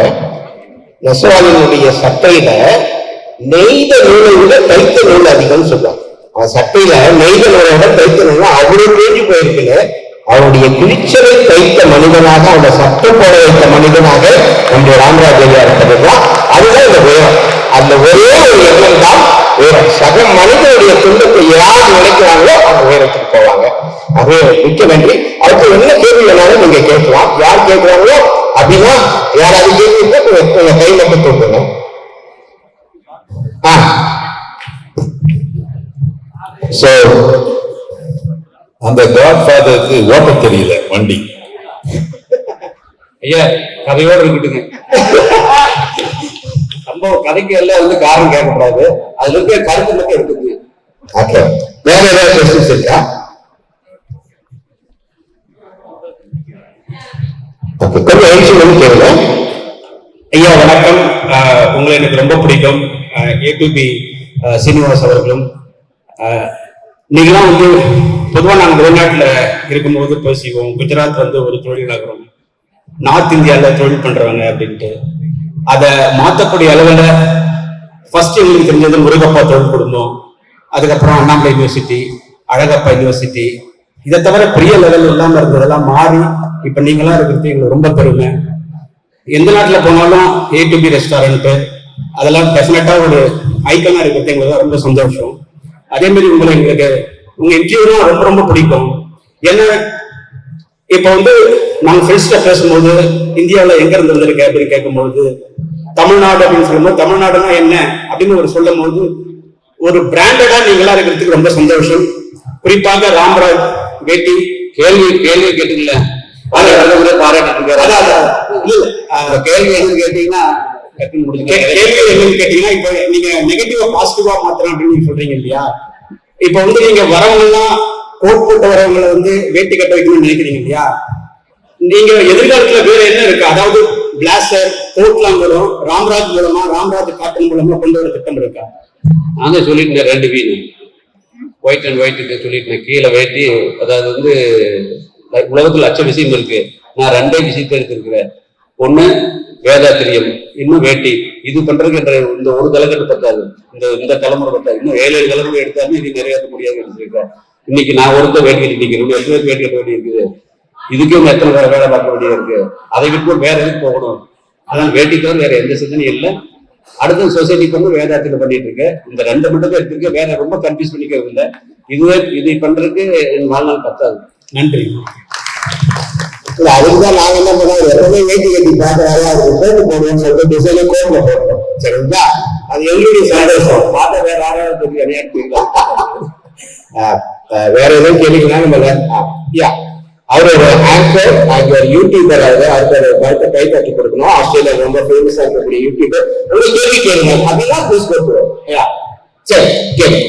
நெசவாளினுடைய சட்டையில நெய்த நூலை விட தைத்த நூல் அதிகம் சொல்லுவாங்க. அவன் சட்டையில நெய்த நூலோட தைத்த நூல் அவ்வளவு தேடி போயிருக்குன்னு அவருடைய கிழிச்சலை தைத்த மனிதனாக, அவனை சட்டம் போட வைத்த மனிதனாக நம்முடைய ராமராஜ் ஐயா இருக்கிறதுதான். அதுதான் இந்த உயரம். அந்த ஒரே ஒரு எண்ணம் தான் உயரம். சக மனிதனுடைய துன்பத்தை யார் நினைக்கிறாங்களோ அந்த உயரத்துக்கு போவாங்க. அது மிக்க நன்றி. அதுக்கு என்ன கேள்வி வேணாலும் நீங்க கேட்கலாம். யார் கேட்கிறாங்களோ அப்படின்னா யாராவது கேள்வி கை மட்டும் தூக்குங்க. சோ அந்த காட்ஃபாதருக்கு ஓட்ட தெரியல வண்டி. ஐயா கதையோட இருக்கட்டுங்க. நம்ம கதைக்கு எல்லாம் காரணம் கேட்கக்கூடாது. அதுல இருக்க கருத்து மட்டும் எடுத்துக்கங்க. வேற ஏதாவது கொஸ்டின்ஸ் இருக்கா? நிகழ்ச்சி வந்து கேளுங்க. ஐயா வணக்கம். உங்களை எனக்கு ரொம்ப பிடிக்கும். ஏடிபி சீனிவாஸ் அவர்களும் நீங்களாம் வந்து பொதுவாக நாங்கள் வெளிநாட்டில் இருக்கும்போது பேசிக்குவோம். குஜராத் வந்து ஒரு தொழில் நகரம், நார்த் இந்தியாவில் தொழில் பண்றவங்க அப்படின்ட்டு. அதை மாற்றக்கூடிய அளவில் ஃபர்ஸ்ட் எங்களுக்கு தெரிஞ்சது முருகப்பா தொழில் குடும்பம், அதுக்கப்புறம் அண்ணாமலை யூனிவர்சிட்டி, அழகப்பா யூனிவர்சிட்டி. இதை தவிர பெரிய லெவல் இல்லாமல் இருந்ததெல்லாம் மாறி இப்போ நீங்களாம் இருக்கிறது எங்களுக்கு ரொம்ப பெருமை. எந்த நாட்டில் போனாலும் ஏடிபி ரெஸ்டாரண்ட் அதெல்லாம் டெஃபினட்டா ஒரு ஐக்கனா இருக்கிறது எங்களுக்கு ரொம்ப சந்தோஷம். அதே மாதிரி எங்களுக்கு உங்க இன்டர்வியூலாம் ரொம்ப ரொம்ப பிடிக்கும். ஏன்னா இப்ப வந்து நாங்க ஃப்ரெண்ட்ஸ்ல பேசும்போது இந்தியாவில் எங்க இருந்து வந்திருக்க அப்படின்னு கேட்கும்போது தமிழ்நாடு அப்படின்னு சொல்லும்போது தமிழ்நாடுனா என்ன அப்படின்னு ஒரு சொல்லும் போது ஒரு பிராண்டடா நீங்களா இருக்கிறதுக்கு ரொம்ப சந்தோஷம். குறிப்பாக ராம்ராஜ் வேட்டி கேள்வி கேட்டீங்களா? கேள்வி என்னன்னு கேட்டீங்கன்னா கேள்வி என்னன்னு கேட்டீங்கன்னா இப்ப நீங்க நெகட்டிவா பாசிட்டிவா மாத்தலாம் அப்படின்னு நீங்க சொல்றீங்க இல்லையா? இப்ப வந்து நீங்க வரவங்கலாம் கோட் போட்டு வரவங்களை வந்து வேட்டி கட்ட வைக்கணும்னு நினைக்கிறீங்க இல்லையா? நீங்க எதிர்காலத்துல வேற என்ன இருக்கு? அதாவது பிளாஸ்டர் கோட்லாம் மூலம் ராம்ராஜ் மூலமா, ராம்ராஜ் காட்டன் மூலமா கொண்டு வர திட்டம் இருக்கா? நான் தான் சொல்லிட்டேன், 2 வீணு ஒயிட் அண்ட் ஒயிட் சொல்லிட்டேன். கீழே வேட்டி, அதாவது வந்து உலகத்துல லட்ச விஷயம் இருக்கு, நான் 2 விஷயத்தை எடுத்திருக்கிறேன். ஒண்ணு வேதாத்திரியம், இன்னும் வேட்டி. இது பண்றதுக்கு என்ற இந்த ஒரு தலைக்கட்டு பத்தாது, இந்த தலைமுறை பத்தாது. இன்னும் 7 தலைமுறை எடுத்தாலும் இது நிறைவேற்ற முடியாது எடுத்திருக்கேன். இன்னைக்கு நான் ஒருத்தர் வேட்டி கட்டி நிற்கிறேன், 8 பேருக்கு வேட்டி கட்ட வேண்டி இருக்குது. இதுக்கும் எத்தனை வேலை பார்க்க வேண்டியது இருக்கு. அதை விட்டு வேற எதுக்கு போகணும்? அதான் வேட்டிக்கு வேற எந்த சிந்தனையும் இல்லை. அடுத்த சொசைட்டிக்கு வந்து வேதாத்தியம் பண்ணிட்டு இருக்கேன். இந்த 2 மட்டும் தான் எடுத்திருக்கேன், வேற ரொம்ப கன்ஃபியூஸ் பண்ணிக்கிறது இல்லை. இதை பண்றதுக்கு என் வாழ்நாள் பத்தாது. நன்றி. அதுக்குதான் நாங்க என்ன பண்ணோம், எப்பவுமே வேட்டி கட்டி பார்க்க கோட்டு போடுவோம்னு சொல்லிட்டு டிசைனே கோட்ல போட்டோம். சரிங்களா? அது எங்களுடைய சந்தோஷம். பார்த்த வேற யாராவது விளையாட்டு வேற எதுவும் கேள்விங்கன்னா நம்ம அவரோட ஆங்கர் அங்க யூடியூபர், அவருக்கு கருத்தை கை தட்டி கொடுக்கணும். ஆஸ்திரேலியா ரொம்ப ஃபேமஸா இருக்கக்கூடிய யூடியூபர். ஒரு கேள்வி கேளுங்க அப்படின்னா ப்ளீஸ் கொடுத்துருவோம். சரி கேள்வி.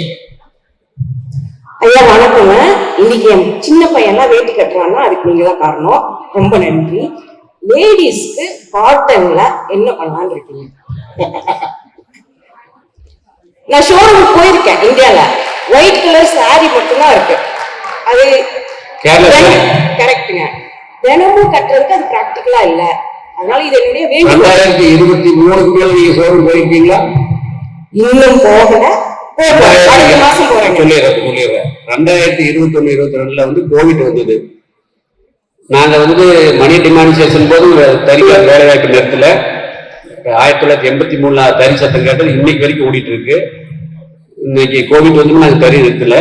ஐயா வணக்கங்க. இன்னைக்கு என் சின்ன பையன்லாம் வேட்டி கட்டுறான்னா அதுக்கு நீங்க தான் காரணம். ரொம்ப நன்றி. லேடிஸ்க்கு காட்டன்ல என்ன பண்ணலான்னு இருக்கீங்க? நான் ஷோரூம் போயிருக்கேன் இந்தியால, ஒயிட் கலர் சாரி மட்டும்தான் இருக்கு. அது கரெக்டுங்க. தினமும் கட்டுறதுக்கு அது பிராக்டிகலா இல்ல. அதனால இது என்னுடைய 2023 மேல நீங்க ஷோரூம் போயிருக்கீங்களா? இன்னும் போகல, அடுத்த மாசம் போறேன். சொல்லிடுறேன். 2021-22 வந்து கோவிட் வந்தது. நாங்க வந்து மணி டிமானிசேஷன் போது தனியார் வேலை வாய்ப்பு நேரத்துல 1983 தறி சட்டம் கேட்டது இன்னைக்கு வரைக்கும் ஓடிட்டு இருக்கு. இன்னைக்கு கோவிட் வந்து நாங்க தறி நிறுத்தல.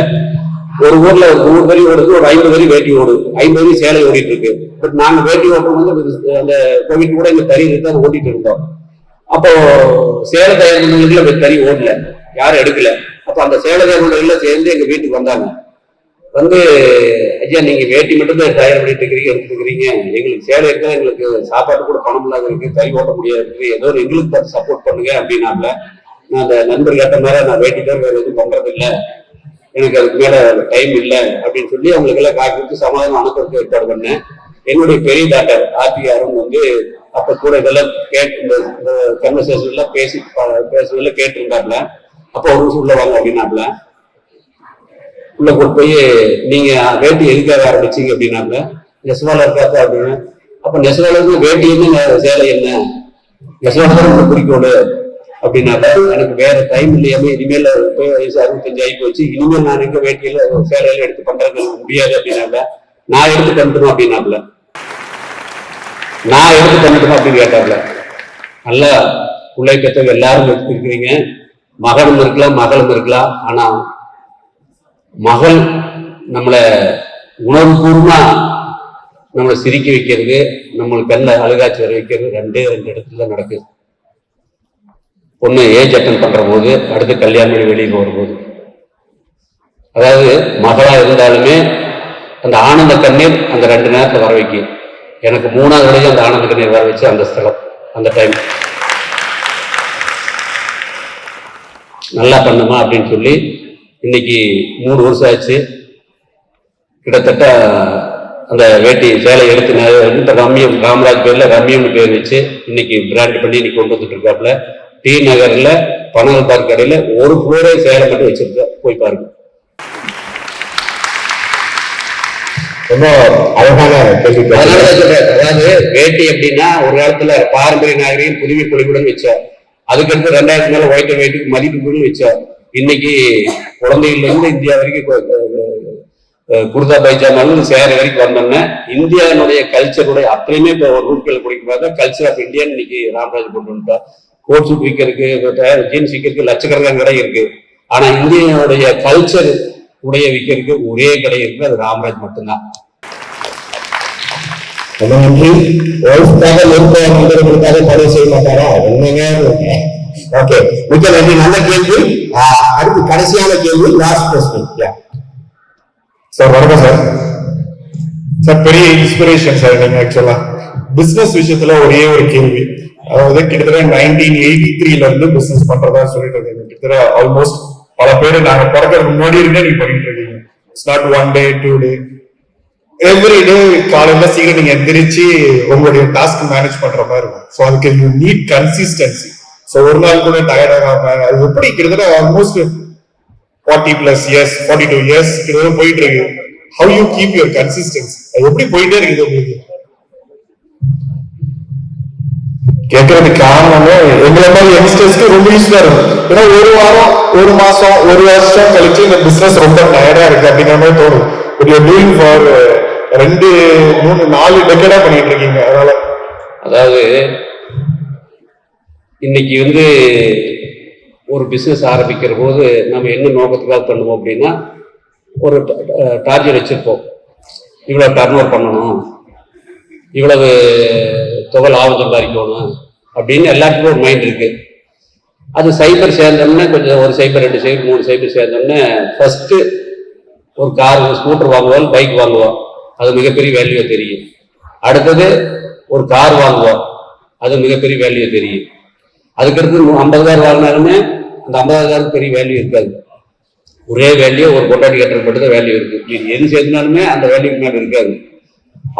ஒரு ஊர்ல 100 வரி ஓடுது, ஒரு 50 வரி வேட்டி ஓடுது, 50 வரி சேலை ஓடிட்டு இருக்கு. பட் நாங்க வேட்டி ஓட்டும் வந்து அந்த கோவிட் கூட எங்க தறி நிறுத்த ஓட்டிட்டு இருந்தோம். அப்போ சேலை தயாரிப்புல தறி ஓடல, யாரும் எடுக்கல. அப்ப அந்த சேலை தயாரிப்புல சேர்ந்து எங்க வீட்டுக்கு வந்தாங்க. வந்து ஐயா நீங்க வேட்டி மட்டும் தான் தயார் பண்ணிட்டு இருக்கிறீங்க, எடுத்துட்டு இருக்கிறீங்க, எங்களுக்கு சேலை இருக்கா, எங்களுக்கு சாப்பாட்டு கூட பணம் இல்லாத இருக்கு, தறி ஓட்ட முடியாது இருக்கு, ஏதோ எங்களுக்கு பார்த்து சப்போர்ட் பண்ணுங்க அப்படின்னாப்ல. நான் அந்த நண்பர் கேட்ட மாதிரி நான் வேட்டி தான் வேற எதுவும் பண்றது இல்லை, எனக்கு அதுக்கு மேல டைம் இல்லை அப்படின்னு சொல்லி அவங்களுக்கு எல்லாம் காய் கொடுத்து சமாதானம் அனுப்புறதுக்கு ஏற்பாடு பண்ணேன். என்னுடைய பெரிய டாக்டர் ஆர்டிஆரும் வந்து அப்ப கூட இதெல்லாம் இந்த கன்வர்சேஷன் எல்லாம் பேசுறதுல கேட்டிருந்தாப்ல. அப்போ ஒரு நிமிஷம் உள்ள வாங்க அப்படின்னாப்ல. உள்ள கூட்டு போய் நீங்க வேட்டி எதுக்காக ஆரம்பிச்சீங்க அப்படின்னாப்ல. நெசவாளர் இருக்காப்பா அப்படின்னு. அப்ப நெசவாளருக்கு வேட்டி என்ன சேலை என்ன, நெசவாளர் குறிக்கோடு அப்படின்னால எனக்கு வேற டைம் இல்லையாமே, இனிமேல் வயசு 65 ஆகி போச்சு, இனிமேல் நான் எங்க வேட்டியில சேலையில எடுத்து பண்றது முடியாது அப்படின்னால நான் எடுத்து பண்ணிட்டோம் அப்படின்னாப்ல. நான் எடுத்து பண்ணிட்டோம் அப்படின்னு கேட்டாப்ல. நல்லா பிள்ளை பெற்றவங்க எல்லாரும் இருக்கிறீங்க, மகனும் இருக்கலாம் மகளும் இருக்கலாம். ஆனா மகள் நம்மளை உணர்வுபூர்வமா நம்மளை சிரிக்க வைக்கிறது, நம்மளுக்கு கல்ல அழுகாட்சி வர வைக்கிறது 2 இடத்துல நடக்குது. ஒண்ணு ஏஜ் அட்டன் பண்ற போது, அடுத்து கல்யாணம் வெளியே போகும்போது. அதாவது மகளா இருந்தாலுமே அந்த ஆனந்த கண்ணீர் அந்த 2 நேரத்துல வர வைக்கும். எனக்கு 3வது வரைக்கும் அந்த ஆனந்த கண்ணீர் வர வச்சு அந்த ஸ்தலம் அந்த டைம் நல்லா பண்ணுமா அப்படின்னு சொல்லி இன்னைக்கு 3 வருஷம் ஆச்சு. கிட்டத்தட்ட அந்த வேட்டி சேலை எடுத்து இந்த ரம்யம் ராமராஜ் பேர்ல ரம்யம்னு பேர் வச்சு இன்னைக்கு பிராண்ட் பண்ணி இன்னைக்கு கொண்டு வந்துட்டு இருக்காப்புல. டி நகர்ல பனகல் பார்க் கடையில ஒரு ஃப்ளோரே சேலை மட்டும் வச்சிருக்க, போய் பாருங்க. ரொம்ப அழகான கேள்வி. அதனாலதான் சொல்றேன், அதாவது வேட்டி அப்படின்னா ஒரு காலத்துல பாரம்பரிய நாகரிகம் புதுமை பொலிவுடன் வச்சோம். அதுக்கடுத்து 2000 மேல ஒயிட் அண்ட் ஒயிட்டுக்கு மதிப்புன்னு வச்சோம். இன்னைக்கு குழந்தைகள்ல இருந்து இந்தியா வரைக்கும் குர்தா பைஜாமாலும் சேர வரைக்கும் வந்தோம்னா இந்தியாவுடைய கல்ச்சருடைய அப்படியுமே இப்போ ஒரு ரூட்கள் குடிக்கும் கல்ச்சர் ஆஃப் இந்தியா இன்னைக்கு ராமராஜ் கொண்டு வந்துட்டோம். கோட் சூட் விற்கிறதுக்கு, ஜீன்ஸ் விற்கிறதுக்கு லட்சக்கணக்கான கடை இருக்கு. ஆனா இந்தியாவுடைய கல்ச்சர் உடைய விற்கிறதுக்கு ஒரே கடை இருக்கு, அது ராமராஜ் மட்டும்தான். ரொம்ப நன்றி. ஒய்ஃப்காக நெருப்பாக பதிவு செய்ய மாட்டாரா? என்னங்க? ஓகே, மிக்க நன்றி. நல்ல கேள்வி. அடுத்து கடைசியான கேள்வி, லாஸ்ட் கொஸ்டின். சார் வணக்கம் சார். சார் பெரிய இன்ஸ்பிரேஷன் சார் நீங்க. ஆக்சுவலா பிசினஸ் விஷயத்துல ஒரே ஒரு கேள்வி. அதாவது கிட்டத்தட்ட 1983 இருந்து பிசினஸ் பண்றதா சொல்லிட்டு இருக்கீங்க. கிட்டத்தட்ட ஆல்மோஸ்ட் பல பேர் நாங்க பிறக்கிறதுக்கு முன்னாடி இருந்தே நீங்க பண்ணிட்டு இருக்கீங்க. It's not 1 day 2 day. Every day காலையில சீக்கிரம் நீங்க எந்திரிச்சு உங்களுடைய டாஸ்க் மேனேஜ் பண்ற மாதிரி இருக்கும். ஸோ அதுக்கு யூ நீட் கன்சிஸ்டன்சி. ஸோ ஒரு நாள் கூட டயர்ட் ஆகாம அது எப்படி கிட்டத்தட்ட ஆல்மோஸ்ட் 40+ years 42 years கிட்டத்தட்ட போயிட்டு இருக்கு. How you keep your consistency? அது எப்படி போயிட்டே இருக்குது உங்களுக்கு? கேட்கறதுக்கு காரணமே எங்களை மாதிரி யங்ஸ்டர்ஸ்க்கு ரொம்ப யூஸ்ஃபுல்லா இருக்கும். ஏன்னா ஒரு வாரம், ஒரு மாசம், ஒரு வருஷம் கழிச்சு இந்த பிசினஸ் ரொம்ப டயர்டா இருக்கு அப்படிங்கிற மாதிரி தோணும். பட் யூ டூயிங் ஃபார் 2 3 4 டெக்கேடா பண்ணிட்டு இருக்கீங்க. அதனால அதாவது இன்னைக்கு ஒரு பிசினஸ் ஆரம்பிக்கிற போது நம்ம என்ன நோக்கத்துக்காக பண்ணுவோம் அப்படின்னா, ஒரு டார்கெட் வச்சிருப்போம். இவ்வளவு டர்ன் ஓவர் பண்ணணும், இவ்வளவு தொகை லாபம் சம்பாதிக்கணும் அப்படின்னு எல்லாத்துக்கும் ஒரு மைண்ட் இருக்கு. அது சைபர் சேர்ந்தோம்னா கொஞ்சம் ஒரு சைபர் 2 சைபர் 3 சைபர் சேர்ந்தோம்னா ஃபர்ஸ்ட் ஒரு கார் ஸ்கூட்டர் வாங்குவோம், பைக் வாங்குவோம், அது மிகப்பெரிய வேல்யூ தெரியும். அடுத்தது ஒரு கார் வாங்குவோம், அது மிகப்பெரிய வேல்யூ தெரியும். அதுக்கடுத்து 50,000 வாங்கினாலுமே அந்த 50,000 பெரிய வேல்யூ இருக்காது. ஒரே வேல்யூ ஒரு கொண்டாடி கட்டுறது மட்டும் தான் வேல்யூ இருக்கு. எது சேர்ந்தாலுமே அந்த வேல்யூக்கு மேலே இருக்காது.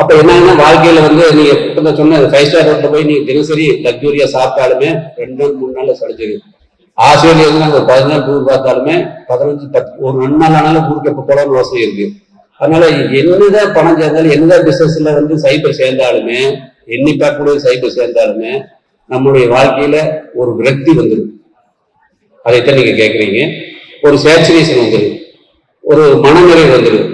அப்ப என்னன்னா வாழ்க்கையில நீங்க இப்ப சொன்ன 5 ஸ்டார் ஹோட்டல போய் நீங்க தினசரி லக்ஸூரியா சாப்பிட்டாலுமே 2 நாள் 3 நாள்ல சடிச்சிருக்கு. ஆஸ்திரேலியா நாங்க ஒரு 10 நாள் டூர் பார்த்தாலுமே 15 10 ஒரு 2 நாள் ஆனாலும் ஊருக்கு எப்ப போலான்னு யோசனை இருக்கு. அதனால என்னதான் பணம் சேர்ந்தாலும் என்னதான் பிசினஸ்ல சைபர் சேர்ந்தாலுமே எண்ணி பார்க்கக்கூடிய சைபர் சேர்ந்தாலுமே நம்மளுடைய வாழ்க்கையில ஒரு விரக்தி வந்துடும். அதைத்தான் நீங்க கேட்குறீங்க. ஒரு சேச்சுரேஷன் வந்துடும், ஒரு மனநிறைவு வந்துடும்.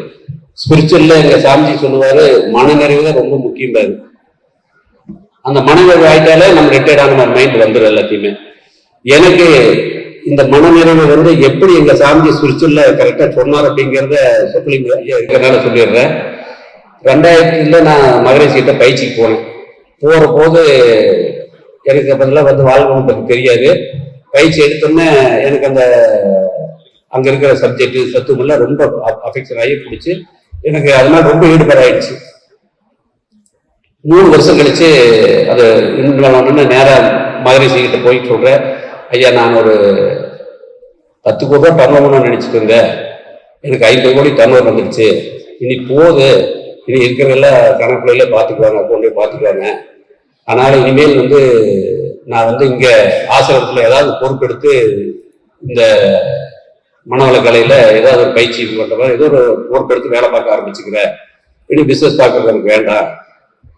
ஸ்பிரிச்சுவல்ல எங்க சாமிஜி சொல்லுவாரு, மனநிறைவு தான் ரொம்ப முக்கியம் பாரு. அந்த மனநிறைவு ஆயிட்டாலே நம்ம ரிட்டையர்ட் ஆன மைண்ட் வந்துடும் எல்லாத்தையுமே. எனக்கு இந்த மனநிறைவு எப்படி எங்க சாமிஜி ஸ்பிரிச்சுவல்ல கரெக்டா சொன்னார் அப்படிங்கிறத இருக்கிறனால சொல்லிடுறேன். 2000 நான் மகரேஷ் கிட்ட பயிற்சிக்கு போனேன். போற போது எனக்கு அப்பெல்லாம் வாழ்க்கை தெரியாது. பயிற்சி எடுத்தோன்னே எனக்கு அந்த அங்க இருக்கிற சப்ஜெக்ட் சத்துவமெல்லாம் ரொம்ப அஃபெக்ஷன் ஆகி பிடிச்சி எனக்கு அதனால ரொம்ப ஈடுபாடு ஆயிடுச்சு. 3 வருஷம் கழிச்சு அது இன்னும் நேரம் மகரிஷி கிட்ட போய் சொல்றேன், ஐயா நான் ஒரு 10 கோடி ரூபாய் டர்ன் ஓவர் நினைச்சிட்டு இருந்தேன், எனக்கு 50 கோடி டர்ன் ஓவர் வந்துடுச்சு, இனி போகுது, இனி இருக்கிறதெல்லாம் கணக்குல பார்த்துக்குவாங்க, அக்கௌண்ட்லேயே பார்த்துக்குவாங்க, அதனால இனிமேல் நான் இங்க ஆசிரமத்தில் ஏதாவது பொறுப்பெடுத்து இந்த மனவள கலையில ஏதாவது ஒரு பயிற்சி பண்ற மாதிரி ஏதோ ஒரு பொறுப்பெடுத்து வேலை பார்க்க ஆரம்பிச்சுக்கிறேன், இனி பிசினஸ் பார்க்கறது எனக்கு வேண்டாம்,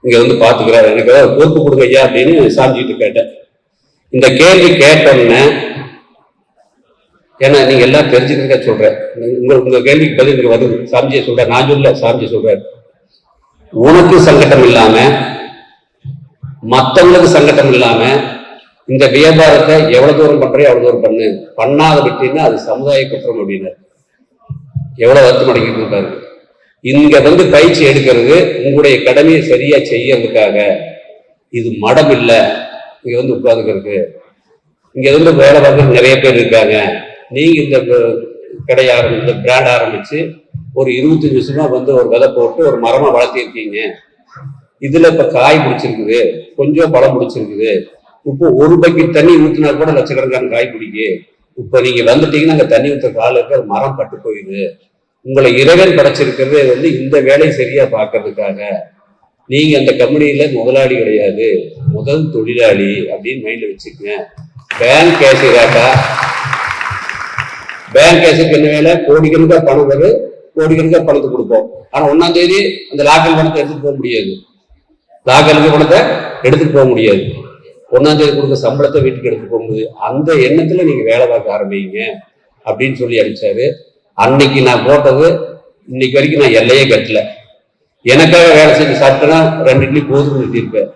இங்க பாத்துக்கிறேன், எனக்கு ஏதாவது பொறுப்பு கொடுங்க ஐயா அப்படின்னு சாமிஜிட்டு கேட்டேன். இந்த கேள்வி கேட்டோன்னே, ஏன்னா நீங்க எல்லாம் தெரிஞ்சுக்கிறத சொல்றேன், உங்க கேள்விக்கு பதில் இங்க வருது. சாமிஜியை சொல்றேன், நான் சொல்ல சாமிஜி சொல்றேன், உனக்கு சங்கடம் இல்லாம மற்றவங்களுக்கு சங்கடம் இல்லாம இந்த வியாபாரத்தை எவ்வளவு தூரம் பண்றியோ அவ்வளவு தூரம் பண்ணு, பண்ணாத விட்டீங்கன்னா அது சமுதாய குற்றம் அப்படின்னாரு. எவ்வளவு வருத்தம் அடைக்கிறது பாருங்க. இங்க பயிற்சி எடுக்கிறது உங்களுடைய கடமையை சரியா செய்யறதுக்காக, இது மடம் இல்லை. இங்க உட்கார்ந்துக்கிறது, இங்க வேலை பார்க்கறது நிறைய பேர் இருக்காங்க. நீங்க இந்த கடை இந்த பிராண்ட் ஆரம்பிச்சு ஒரு 25 வருஷமா ஒரு விதை போட்டு ஒரு மரமா வளர்த்திருக்கீங்க, இதுல இப்ப காய் பிடிச்சிருக்குது, கொஞ்சம் பழம் பிடிச்சிருக்குது, இப்போ ஒரு பக்கெட் தண்ணி ஊற்றினா கூட லட்சக்கணக்கான காய் பிடிக்கு, இப்ப நீங்க வந்துட்டீங்கன்னா அங்க தண்ணி ஊற்ற கால இருக்க மரம் பட்டு போயிடுது, உங்களை இறைவன் படைச்சிருக்கிறது வந்து இந்த வேலை சரியா பார்க்கறதுக்காக. நீங்க அந்த கம்பெனியில முதலாளி கிடையாது, முதல் தொழிலாளி அப்படின்னு மைண்ட்ல வச்சுக்கங்க. பேங்க் கேஷியராக்கா, பேங்க் கேஷியருக்கு என்ன வேலை? கோடிக்கணக்கா பணம் வரும், கோடிக்கணக்கா பணத்தை கொடுப்போம். ஆனா 1ஆம் தேதி அந்த லாக்கல் பணத்தை எடுத்துட்டு போக முடியாது, லாக்கலுக்கு பணத்தை எடுத்துட்டு போக முடியாது. 1ஆம் தேதி கொடுத்த சம்பளத்தை வீட்டுக்கு எடுத்துட்டு போகும்போது அந்த எண்ணத்துல நீங்க வேலை பார்க்க ஆரம்பிங்க அப்படின்னு சொல்லி அடிச்சாரு. அன்னைக்கு நான் போட்டது இன்னைக்கு வரைக்கும் நான் எல்லையே கட்டல. எனக்காக வேலை செஞ்சு சாப்பிட்டேன்னா 2 இட்லி போதும் நிறுத்திருப்பேன்.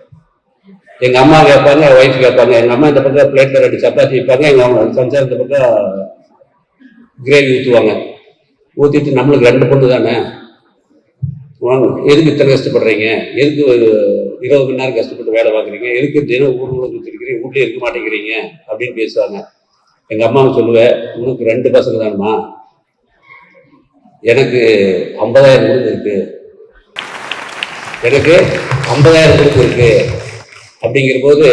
எங்க அம்மா கேட்பாங்க, ஒய்ஃப் கேட்பாங்க. எங்க அம்மா இந்த பக்கம் பிளேட்ல 2 சப்பாத்தி வைப்பாங்க, எங்க அம்மா சம்சாரம் இந்த பக்கம் கிரேவி ஊற்றுவாங்க. ஊற்றிட்டு நம்மளுக்கு 2 பொண்ணு தானே, எதுக்கு இத்தனை கஷ்டப்படுறீங்க, எதுக்கு 20 மணி நேரம் கஷ்டப்பட்டு வேலை பார்க்குறீங்க, எதுக்கு தினம் ஊர் ஊற்றிருக்கிறீங்க, வீட்லயே இருக்க மாட்டேங்கிறீங்க அப்படின்னு பேசுவாங்க. எங்க அம்மாவை சொல்லுவேன், உனக்கு 2 பசங்க தானம்மா, எனக்கு 50,000 கொடுத்து இருக்கு, எனக்கு 50,000 கொடுத்து இருக்கு அப்படிங்கிற போது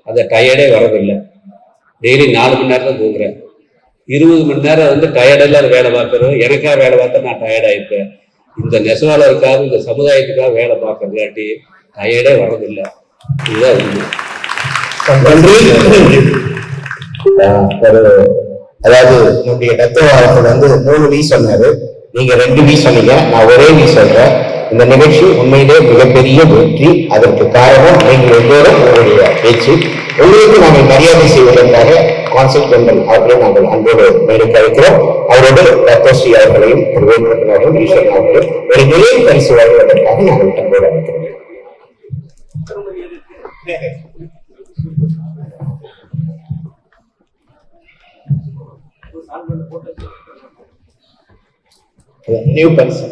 அந்த டயர்டே வரதில்லை. டெய்லி 4 மணி நேரம் தான் தூங்குறேன். 20 மணி நேரம் வந்து டயர்டெல்லாம் வேலை பார்க்கறது. எனக்காக வேலை பார்த்தா நான் டயர்ட் ஆயிருப்பேன். இந்த நெசவாளருக்காக, இந்த சமுதாயத்துக்காக வேலை பார்க்கறதாட்டி டயர்டே வரதில்லை. இதுதான் உண்மை. அதாவது நம்முடைய தத்துவாரத்தில் வந்து 3 வீ சொன்னாரு, நீங்க 2 வீ சொன்னீங்க, நான் ஒரே வீ சொல்றேன். இந்த நிகழ்ச்சி உண்மையிலே மிகப்பெரிய வெற்றி. அதற்கு காரணம் நீங்கள் எல்லோரும் உங்களுடைய பேச்சு. உங்களுக்கு நாங்கள் மரியாதை செய்வதற்காக கான்செப்ட் ஜெனரல் அவர்களை நாங்கள் அன்போடு மேலுக்கு அழைக்கிறோம். அவரோடு ரத்தோஸ்ரீ அவர்களையும் வேலுநாதன் ஈஸ்வரன் அவர்களையும் ஒரு நிலையை பரிசு வழங்குவதற்காக நாங்கள் அன்போடு அழைக்கிறோம். நியூ பரிசு